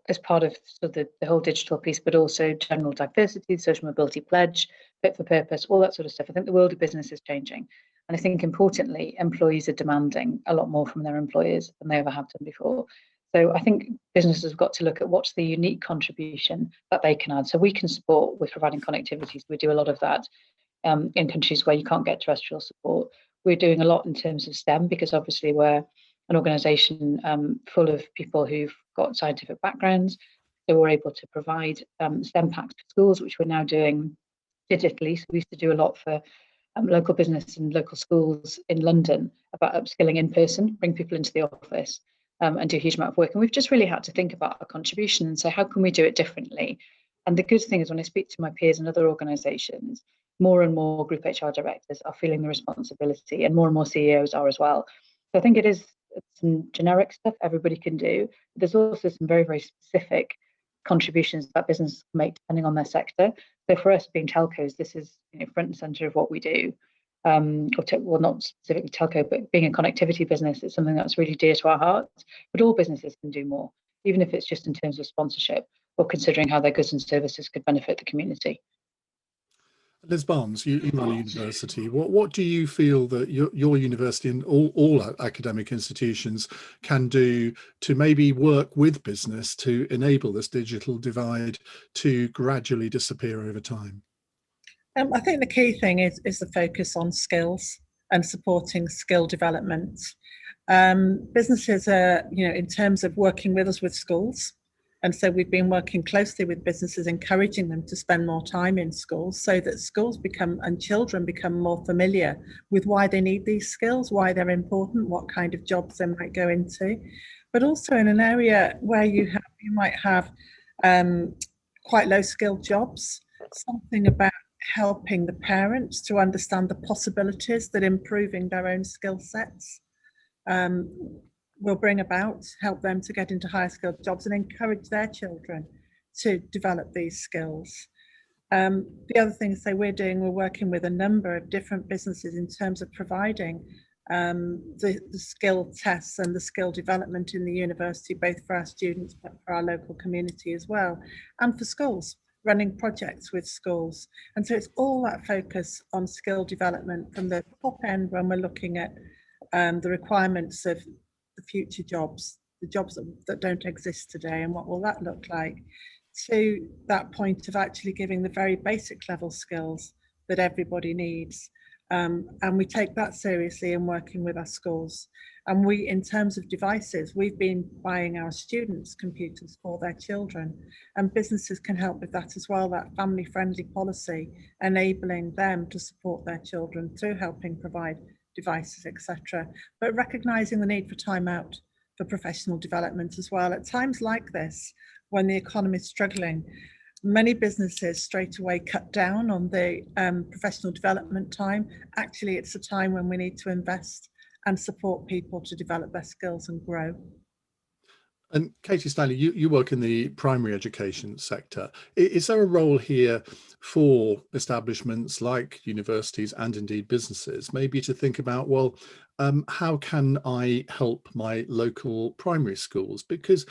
as part of sort of the whole digital piece, but also general diversity, social mobility pledge, fit for purpose, all that sort of stuff. I think the world of business is changing. And I think importantly, employees are demanding a lot more from their employers than they ever have done before. So I think businesses have got to look at what's the unique contribution that they can add. So we can support with providing connectivity. So we do a lot of that in countries where you can't get terrestrial support. We're doing a lot in terms of STEM, because obviously we're an organisation full of people who've got scientific backgrounds. So we're able to provide STEM packs to schools, which we're now doing digitally. So we used to do a lot for local business and local schools in London about upskilling in person, bring people into the office and do a huge amount of work. And we've just really had to think about our contribution and say, how can we do it differently? And the good thing is, when I speak to my peers in other organisations, more and more group HR directors are feeling the responsibility, and more CEOs are as well. So I think it's some generic stuff everybody can do. But there's also some very, very specific contributions that businesses can make depending on their sector. So for us, being telcos, this is front and centre of what we do. Well, not specifically telco, but being a connectivity business is something that's really dear to our hearts. But all businesses can do more, even if it's just in terms of sponsorship or considering how their goods and services could benefit the community. Liz Barnes, you run a university. What do you feel that your university and all academic institutions can do to maybe work with business to enable this digital divide to gradually disappear over time? I think the key thing is the focus on skills and supporting skill development. Businesses are, in terms of working with us with schools. And so we've been working closely with businesses, encouraging them to spend more time in schools so that schools and children become more familiar with why they need these skills, why they're important, what kind of jobs they might go into. But also in an area where you might have quite low skilled jobs, something about helping the parents to understand the possibilities that improving their own skill sets will bring about, help them to get into higher skilled jobs and encourage their children to develop these skills. The other things that we're working with a number of different businesses in terms of providing the skill tests and the skill development in the university, both for our students but for our local community as well, and for schools, running projects with schools. And so it's all that focus on skill development from the top end when we're looking at the requirements of the future jobs, the jobs that don't exist today, and what will that look like, to that point of actually giving the very basic level skills that everybody needs. And we take that seriously in working with our schools. And we, in terms of devices, we've been buying our students computers for their children, and businesses can help with that as well, that family-friendly policy, enabling them to support their children through helping provide devices, etc. But recognising the need for time out for professional development as well. At times like this, when the economy is struggling, many businesses straight away cut down on the professional development time. Actually, it's a time when we need to invest and support people to develop their skills and grow. And Katie Stanley, you work in the primary education sector. Is there a role here for establishments like universities and indeed businesses, maybe to think about, well, how can I help my local primary schools? Because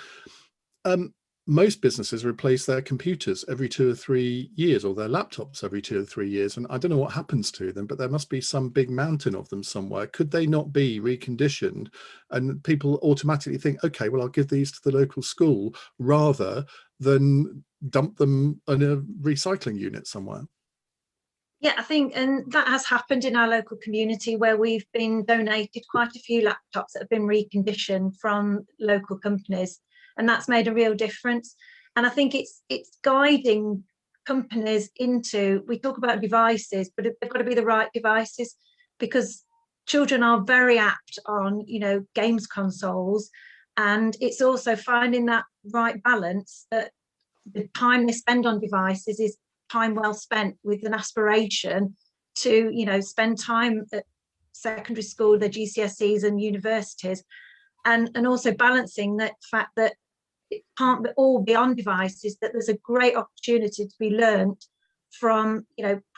most businesses replace their computers every 2 or 3 years, or their laptops every 2 or 3 years. And I don't know what happens to them, but there must be some big mountain of them somewhere. Could they not be reconditioned? And people automatically think, okay, well, I'll give these to the local school rather than dump them in a recycling unit somewhere. Yeah, I think, and that has happened in our local community where we've been donated quite a few laptops that have been reconditioned from local companies, and that's made a real difference. And I think it's guiding companies into, we talk about devices, but they've got to be the right devices, because children are very apt on, games consoles, and it's also finding that right balance that the time they spend on devices is time well spent, with an aspiration to spend time at secondary school, the GCSEs and universities, and also balancing that fact that it can't all be on devices, that there's a great opportunity to be learnt from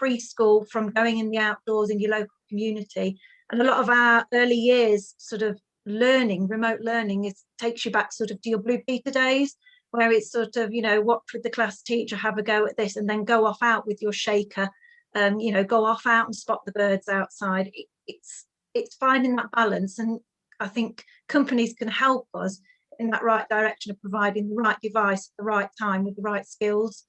preschool, from going in the outdoors in your local community. And a lot of our early years sort of learning, remote learning, takes you back sort of to your Blue Peter days, where it's sort of, what would the class teacher, have a go at this, and then go off out with your shaker, go off out and spot the birds outside. It's finding that balance. And I think companies can help us in that right direction of providing the right device at the right time with the right skills.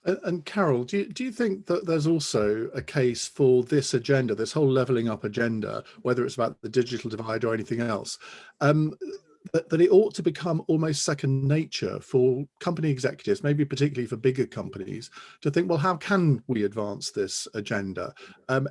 And Carol, do you think that there's also a case for this agenda, this whole levelling up agenda, whether it's about the digital divide or anything else, that it ought to become almost second nature for company executives, maybe particularly for bigger companies, to think, well, how can we advance this agenda?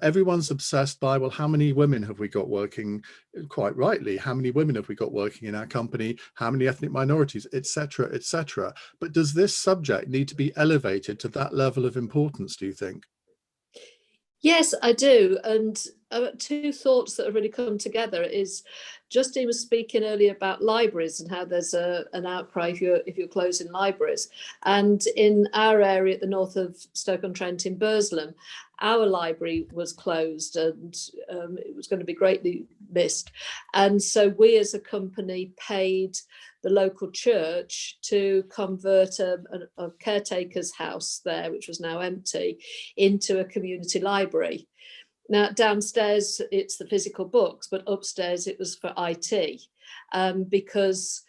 Everyone's obsessed by, well, how many women have we got working, quite rightly, how many women have we got working in our company, how many ethnic minorities, etc., etc. But does this subject need to be elevated to that level of importance, do you think? Yes, I do. And two thoughts that have really come together is, Justine was speaking earlier about libraries and how there's an outcry if you're closing libraries. And in our area at the north of Stoke-on-Trent in Burslem, our library was closed, and it was going to be greatly missed. And so we as a company paid the local church to convert a caretaker's house there, which was now empty, into a community library. Now, downstairs, it's the physical books, but upstairs it was for IT, because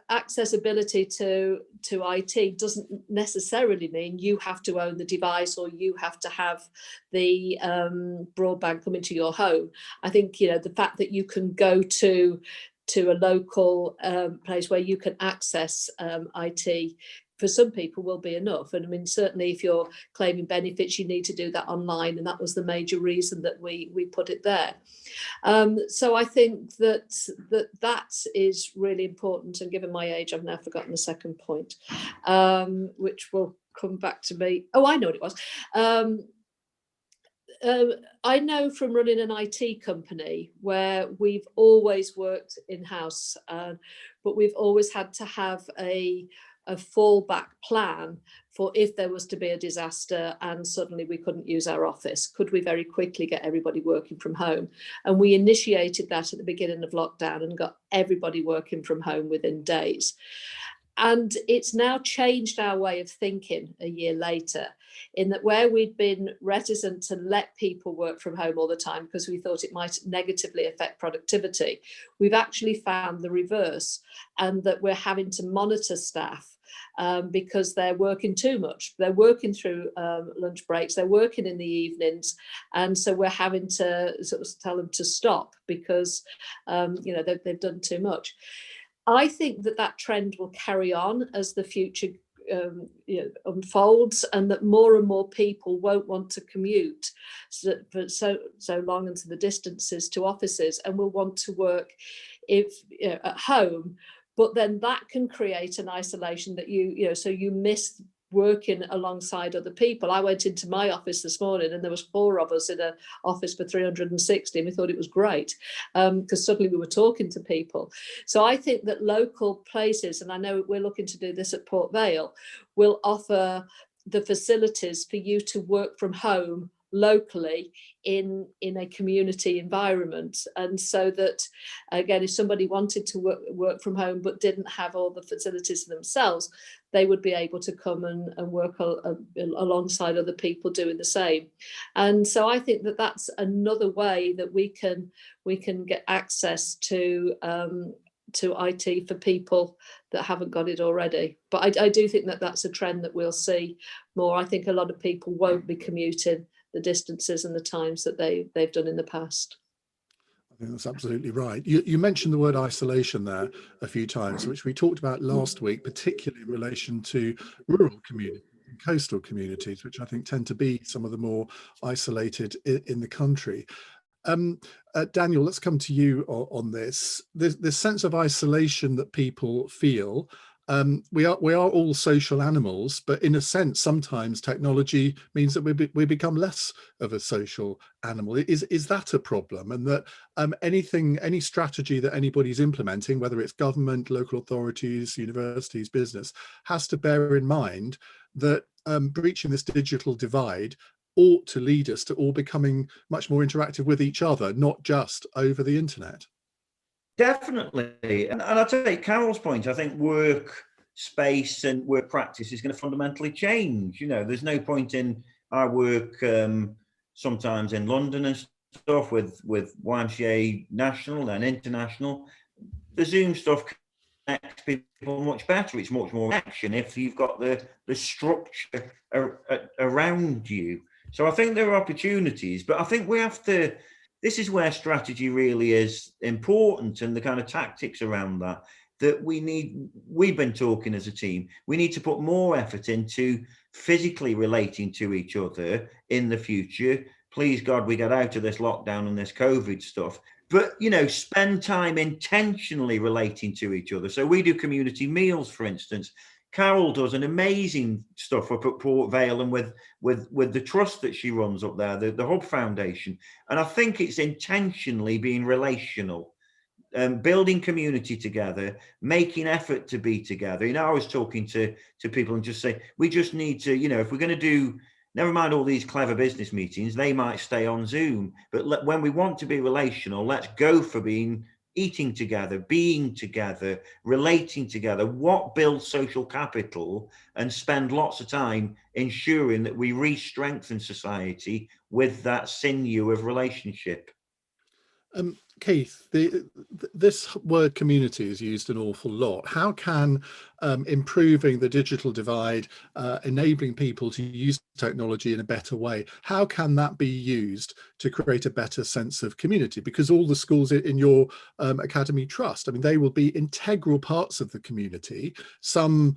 accessibility to IT doesn't necessarily mean you have to own the device or you have to have the broadband come into your home. I think the fact that you can go to a local place where you can access IT, for some people, will be enough. And I mean, certainly if you're claiming benefits, you need to do that online, and that was the major reason that we put it there. So I think that is really important. And given my age, I've now forgotten the second point, which will come back to me. Oh, I know what it was. I know from running an IT company where we've always worked in-house, but we've always had to have a fallback plan for if there was to be a disaster and suddenly we couldn't use our office. Could we very quickly get everybody working from home? And we initiated that at the beginning of lockdown and got everybody working from home within days. And it's now changed our way of thinking a year later, in that where we'd been reticent to let people work from home all the time because we thought it might negatively affect productivity, we've actually found the reverse, and that we're having to monitor staff because they're working too much. They're working through lunch breaks, they're working in the evenings, and so we're having to sort of tell them to stop because they've done too much. I think that trend will carry on as the future unfolds, and that more and more people won't want to commute for so long into the distances to offices, and will want to work at home. But then that can create an isolation that so you miss working alongside other people. I went into my office this morning and there was 4 of us in an office for 360, and we thought it was great because suddenly we were talking to people. So I think that local places, and I know we're looking to do this at Port Vale, will offer the facilities for you to work from home locally in a community environment. And so that, again, if somebody wanted to work from home but didn't have all the facilities themselves, they would be able to come and work alongside other people doing the same. And so I think that that's another way that we can get access to IT for people that haven't got it already. But I do think that that's a trend that we'll see more. I think a lot of people won't be commuting the distances and the times that they've done in the past. I think that's absolutely right. You mentioned the word isolation there a few times, which we talked about last week, particularly in relation to rural communities and coastal communities, which I think tend to be some of the more isolated in the country. Daniel, let's come to you on this. This sense of isolation that people feel. We are all social animals, but in a sense, sometimes technology means that we become less of a social animal. Is that a problem? And that any strategy that anybody's implementing, whether it's government, local authorities, universities, business, has to bear in mind that breaching this digital divide ought to lead us to all becoming much more interactive with each other, not just over the internet. Definitely. And I'll take Carol's point. I think work space and work practice is going to fundamentally change. There's no point in our work sometimes in London and stuff with YMCA national and international. The Zoom stuff connects people much better. It's much more action if you've got the structure around you. So I think there are opportunities, but I think we have to, this is where strategy really is important, and the kind of tactics around that we've been talking as a team, we need to put more effort into physically relating to each other in the future. Please God, we get out of this lockdown and this COVID stuff, but spend time intentionally relating to each other. So we do community meals, for instance. Carol does an amazing stuff up at Port Vale and with the trust that she runs up there, the Hub Foundation. And I think it's intentionally being relational, building community together, making effort to be together. I was talking to people and just say, we just need to, if we're going to do, never mind all these clever business meetings, they might stay on Zoom. But when we want to be relational, let's go for eating together, being together, relating together, what builds social capital, and spend lots of time ensuring that we re-strengthen society with that sinew of relationship. Keith, this word community is used an awful lot. How can improving the digital divide, enabling people to use technology in a better way, how can that be used to create a better sense of community? Because all the schools in your academy trust, they will be integral parts of the community. Some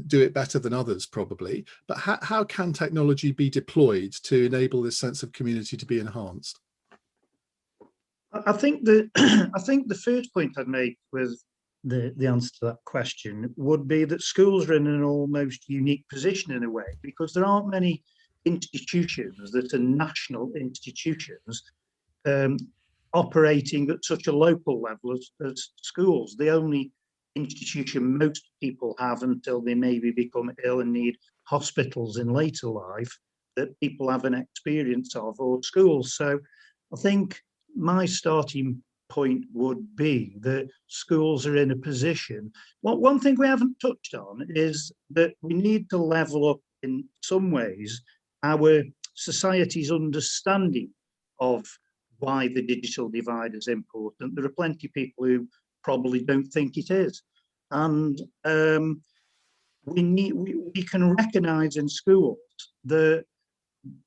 do it better than others, probably. But how can technology be deployed to enable this sense of community to be enhanced? I think the first point I'd make with the answer to that question would be that schools are in an almost unique position in a way, because there aren't many institutions that are national institutions operating at such a local level as schools. The only institution most people have until they maybe become ill and need hospitals in later life that people have an experience of, or schools. So I think my starting point would be that schools are in a position. Well, one thing we haven't touched on is that we need to level up in some ways our society's understanding of why the digital divide is important. There are plenty of people who probably don't think it is. And we can recognise in schools that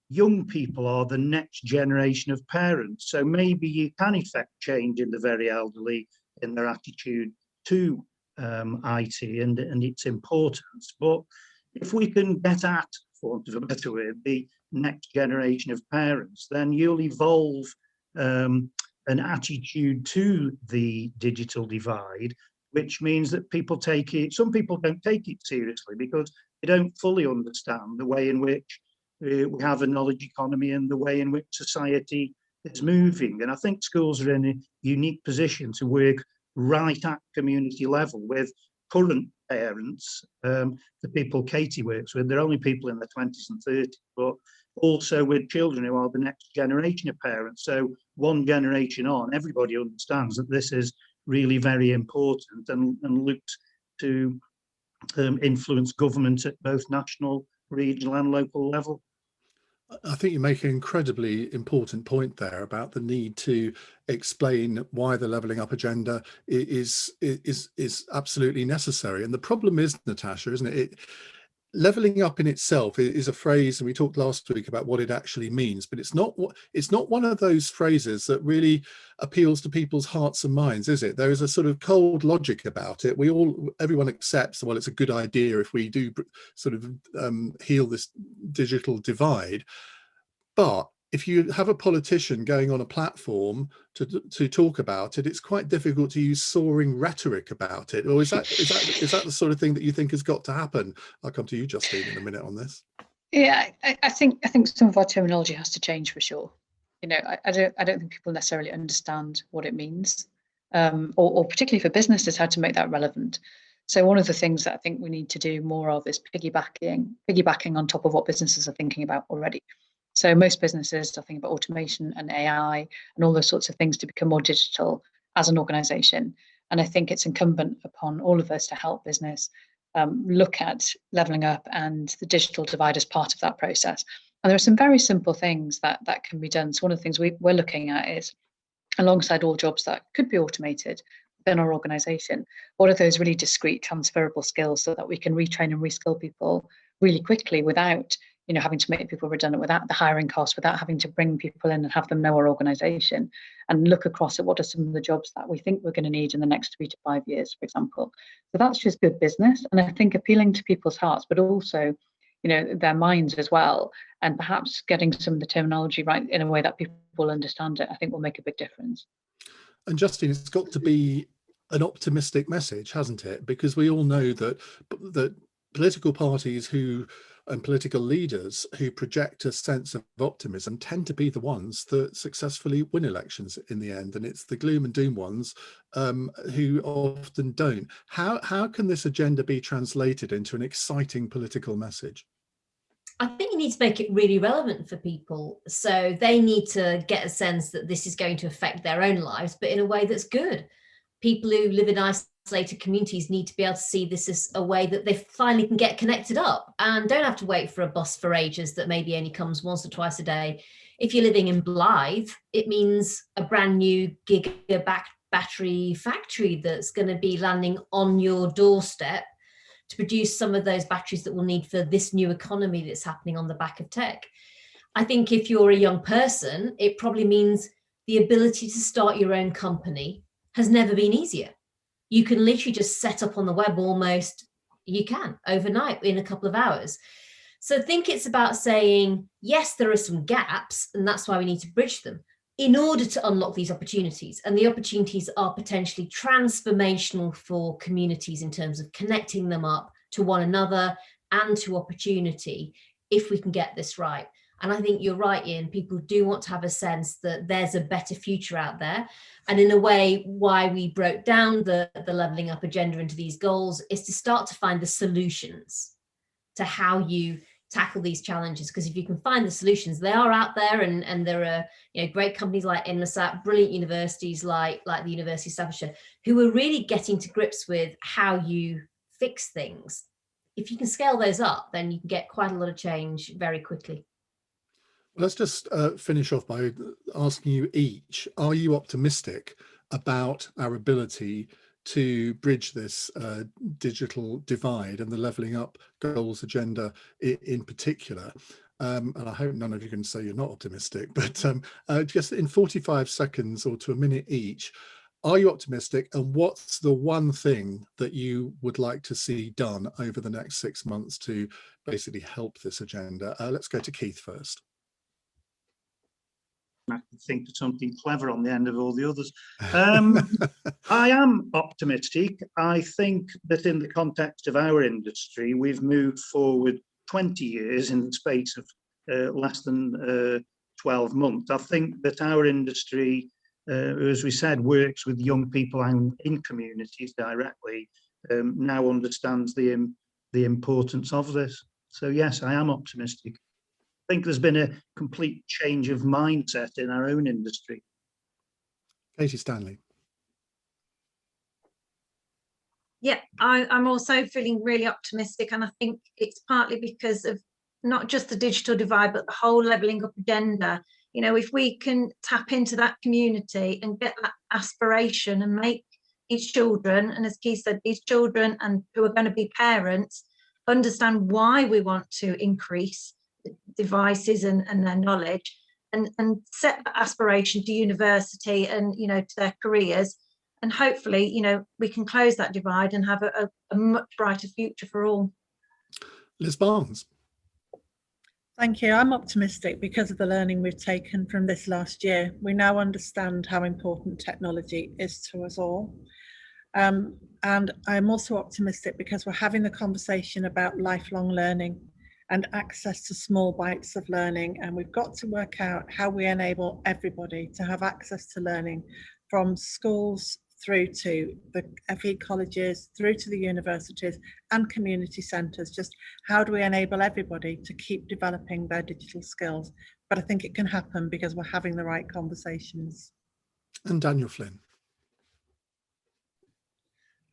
young people are the next generation of parents. So maybe you can effect change in the very elderly in their attitude to IT and its importance. But if we can get at, for want of a better word, the next generation of parents, then you'll evolve an attitude to the digital divide, which means that some people don't take it seriously because they don't fully understand the way in which we have a knowledge economy and the way in which society is moving. And I think schools are in a unique position to work right at community level with current parents, the people Katie works with. They're only people in their 20s and 30s, but also with children who are the next generation of parents. So one generation on, everybody understands that this is really very important and looks to influence government at both national, regional and local level. I think you make an incredibly important point there about the need to explain why the levelling up agenda is absolutely necessary. And the problem is, Natasha, isn't it? Levelling up in itself is a phrase, and we talked last week about what it actually means, but it's not one of those phrases that really appeals to people's hearts and minds, is it? There is a sort of cold logic about it. Everyone accepts, well, it's a good idea if we do sort of heal this digital divide. But if you have a politician going on a platform to talk about it, it's quite difficult to use soaring rhetoric about it. Or is that the sort of thing that you think has got to happen? I'll come to you, Justine, in a minute on this. Yeah, I think some of our terminology has to change for sure. You know, I don't think people necessarily understand what it means, or particularly for businesses, how to make that relevant. So one of the things that I think we need to do more of is piggybacking on top of what businesses are thinking about already. So most businesses are thinking about automation and AI and all those sorts of things to become more digital as an organization. And I think it's incumbent upon all of us to help business look at levelling up and the digital divide as part of that process. And there are some very simple things that can be done. So one of the things we're looking at is, alongside all jobs that could be automated within our organization, what are those really discrete transferable skills so that we can retrain and reskill people really quickly without having to make people redundant, without the hiring costs, without having to bring people in and have them know our organisation, and look across at what are some of the jobs that we think we're going to need in the next 3 to 5 years, for example. So that's just good business, and I think appealing to people's hearts, but also, their minds as well, and perhaps getting some of the terminology right in a way that people understand it, I think will make a big difference. And Justine, it's got to be an optimistic message, hasn't it? Because we all know that political parties and political leaders who project a sense of optimism tend to be the ones that successfully win elections in the end, and it's the gloom and doom ones who often don't. How can this agenda be translated into an exciting political message? I think you need to make it really relevant for people, so they need to get a sense that this is going to affect their own lives, but in a way that's good. People who live in isolated communities need to be able to see this as a way that they finally can get connected up and don't have to wait for a bus for ages that maybe only comes once or twice a day. If you're living in Blythe, it means a brand new giga battery factory that's going to be landing on your doorstep to produce some of those batteries that we'll need for this new economy that's happening on the back of tech. I think if you're a young person, it probably means the ability to start your own company has never been easier. You can literally just set up on the web overnight in a couple of hours. So I think it's about saying, yes, there are some gaps, and that's why we need to bridge them in order to unlock these opportunities. And the opportunities are potentially transformational for communities in terms of connecting them up to one another and to opportunity if we can get this right. And I think you're right, Ian, people do want to have a sense that there's a better future out there. And in a way, why we broke down the levelling up agenda into these goals is to start to find the solutions to how you tackle these challenges. Because if you can find the solutions, they are out there, and there are great companies like Inmarsat, brilliant universities like the University of Staffordshire, who are really getting to grips with how you fix things. If you can scale those up, then you can get quite a lot of change very quickly. Let's just finish off by asking you each, are you optimistic about our ability to bridge this digital divide and the levelling up goals agenda in particular? And I hope none of you can say you're not optimistic, but just in 45 seconds or to a minute each, are you optimistic, and what's the one thing that you would like to see done over the next 6 months to basically help this agenda? Let's go to Keith first. I can think of something clever on the end of all the others. I am optimistic. I think that in the context of our industry, we've moved forward 20 years in the space of less than 12 months. I think that our industry, as we said, works with young people and in communities directly, now understands the importance of this. So yes, I am optimistic. think there's been a complete change of mindset in our own industry. Katie Stanley. Yeah, I'm also feeling really optimistic, and I think it's partly because of not just the digital divide, but the whole levelling up agenda. You know, if we can tap into that community and get that aspiration and make these children, and as Keith said, these children and who are going to be parents, understand why we want to increase devices and their knowledge, and set that aspiration to university and, you know, to their careers. And hopefully, you know, we can close that divide and have a much brighter future for all. Liz Barnes. Thank you. I'm optimistic because of the learning we've taken from this last year. We now understand how important technology is to us all. And I'm also optimistic because we're having the conversation about lifelong learning and access to small bites of learning. And we've got to work out how we enable everybody to have access to learning, from schools through to the FE colleges, through to the universities and community centres. Just how do we enable everybody to keep developing their digital skills? But I think it can happen because we're having the right conversations. And Daniel Flynn.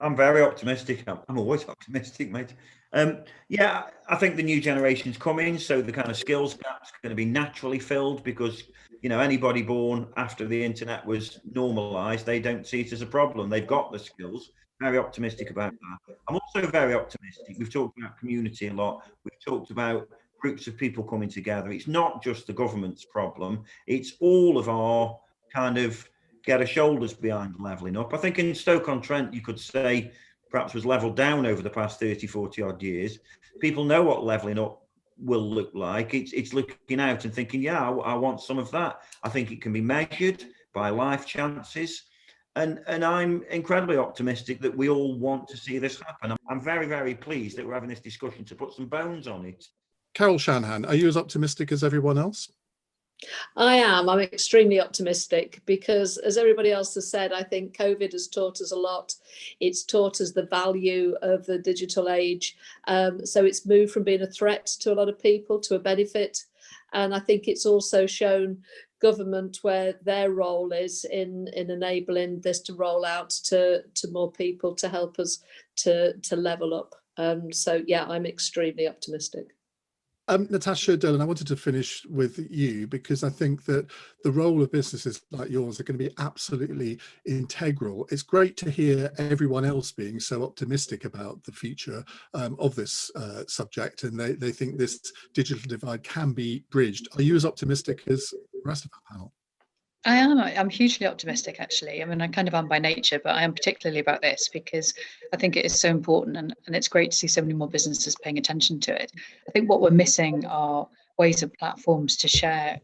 I'm very optimistic. I'm always optimistic, mate. Yeah, I think the new generation's coming, so the kind of skills gap's going to be naturally filled because, you know, anybody born after the internet was normalised, they don't see it as a problem. They've got the skills. Very optimistic about that. I'm also very optimistic. We've talked about community a lot. We've talked about groups of people coming together. It's not just the government's problem. It's all of our kind of get our shoulders behind levelling up. I think in Stoke-on-Trent, you could say perhaps was levelled down over the past 30, 40 odd years. People know what levelling up will look like. It's looking out and thinking, yeah, I want some of that. I think it can be measured by life chances. And I'm incredibly optimistic that we all want to see this happen. I'm very, very pleased that we're having this discussion to put some bones on it. Carol Shanahan, are you as optimistic as everyone else? I am. I'm extremely optimistic because, as everybody else has said, I think COVID has taught us a lot. It's taught us the value of the digital age. So it's moved from being a threat to a lot of people to a benefit. And I think it's also shown government where their role is in enabling this to roll out to more people to help us to level up. So, yeah, I'm extremely optimistic. Natasha Dillon, I wanted to finish with you because I think that the role of businesses like yours are going to be absolutely integral. It's great to hear everyone else being so optimistic about the future of this subject, and they think this digital divide can be bridged. Are you as optimistic as the rest of our panel? I am. I'm hugely optimistic, actually. I mean, I kind of am by nature, but I am particularly about this because I think it is so important, and it's great to see so many more businesses paying attention to it. I think what we're missing are ways and platforms to share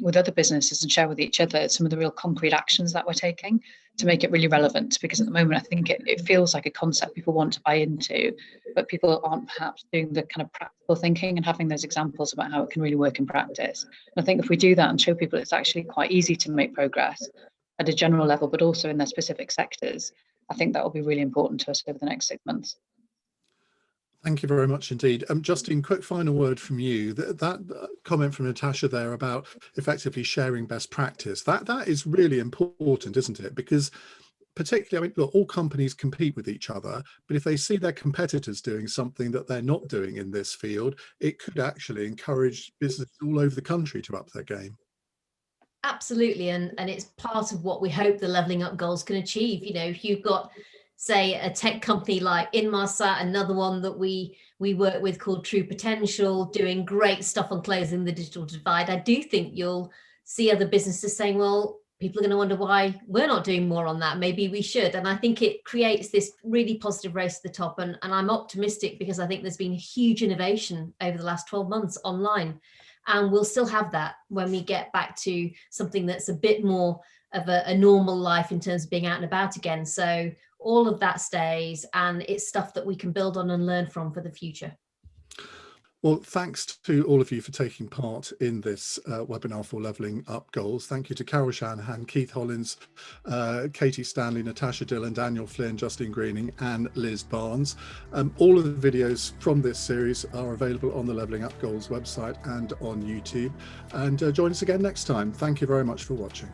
with other businesses and share with each other some of the real concrete actions that we're taking to make it really relevant. Because at the moment, I think it feels like a concept people want to buy into, but people aren't perhaps doing the kind of practical thinking and having those examples about how it can really work in practice. And I think if we do that and show people it's actually quite easy to make progress at a general level, but also in their specific sectors, I think that will be really important to us over the next 6 months. Thank you very much indeed. Justine, quick final word from you. That comment from Natasha there about effectively sharing best practice, that is really important, isn't it? Because particularly, I mean, look, all companies compete with each other, but if they see their competitors doing something that they're not doing in this field, it could actually encourage businesses all over the country to up their game. Absolutely, and it's part of what we hope the levelling up goals can achieve. You know, if you've got, say, a tech company like Inmarsat, another one that we work with called True Potential, doing great stuff on closing the digital divide, I do think you'll see other businesses saying, well, people are going to wonder why we're not doing more on that. Maybe we should. And I think it creates this really positive race to the top. And I'm optimistic because I think there's been huge innovation over the last 12 months online. And we'll still have that when we get back to something that's a bit more of a normal life in terms of being out and about again. So all of that stays, and it's stuff that we can build on and learn from for the future. Well, thanks to all of you for taking part in this webinar for Levelling Up Goals. Thank you to Carol Shanahan, Keith Hollins, Katie Stanley, Natasha Dillon, Daniel Flynn, Justine Greening and Liz Barnes. All of the videos from this series are available on the Levelling Up Goals website and on YouTube. And join us again next time. Thank you very much for watching.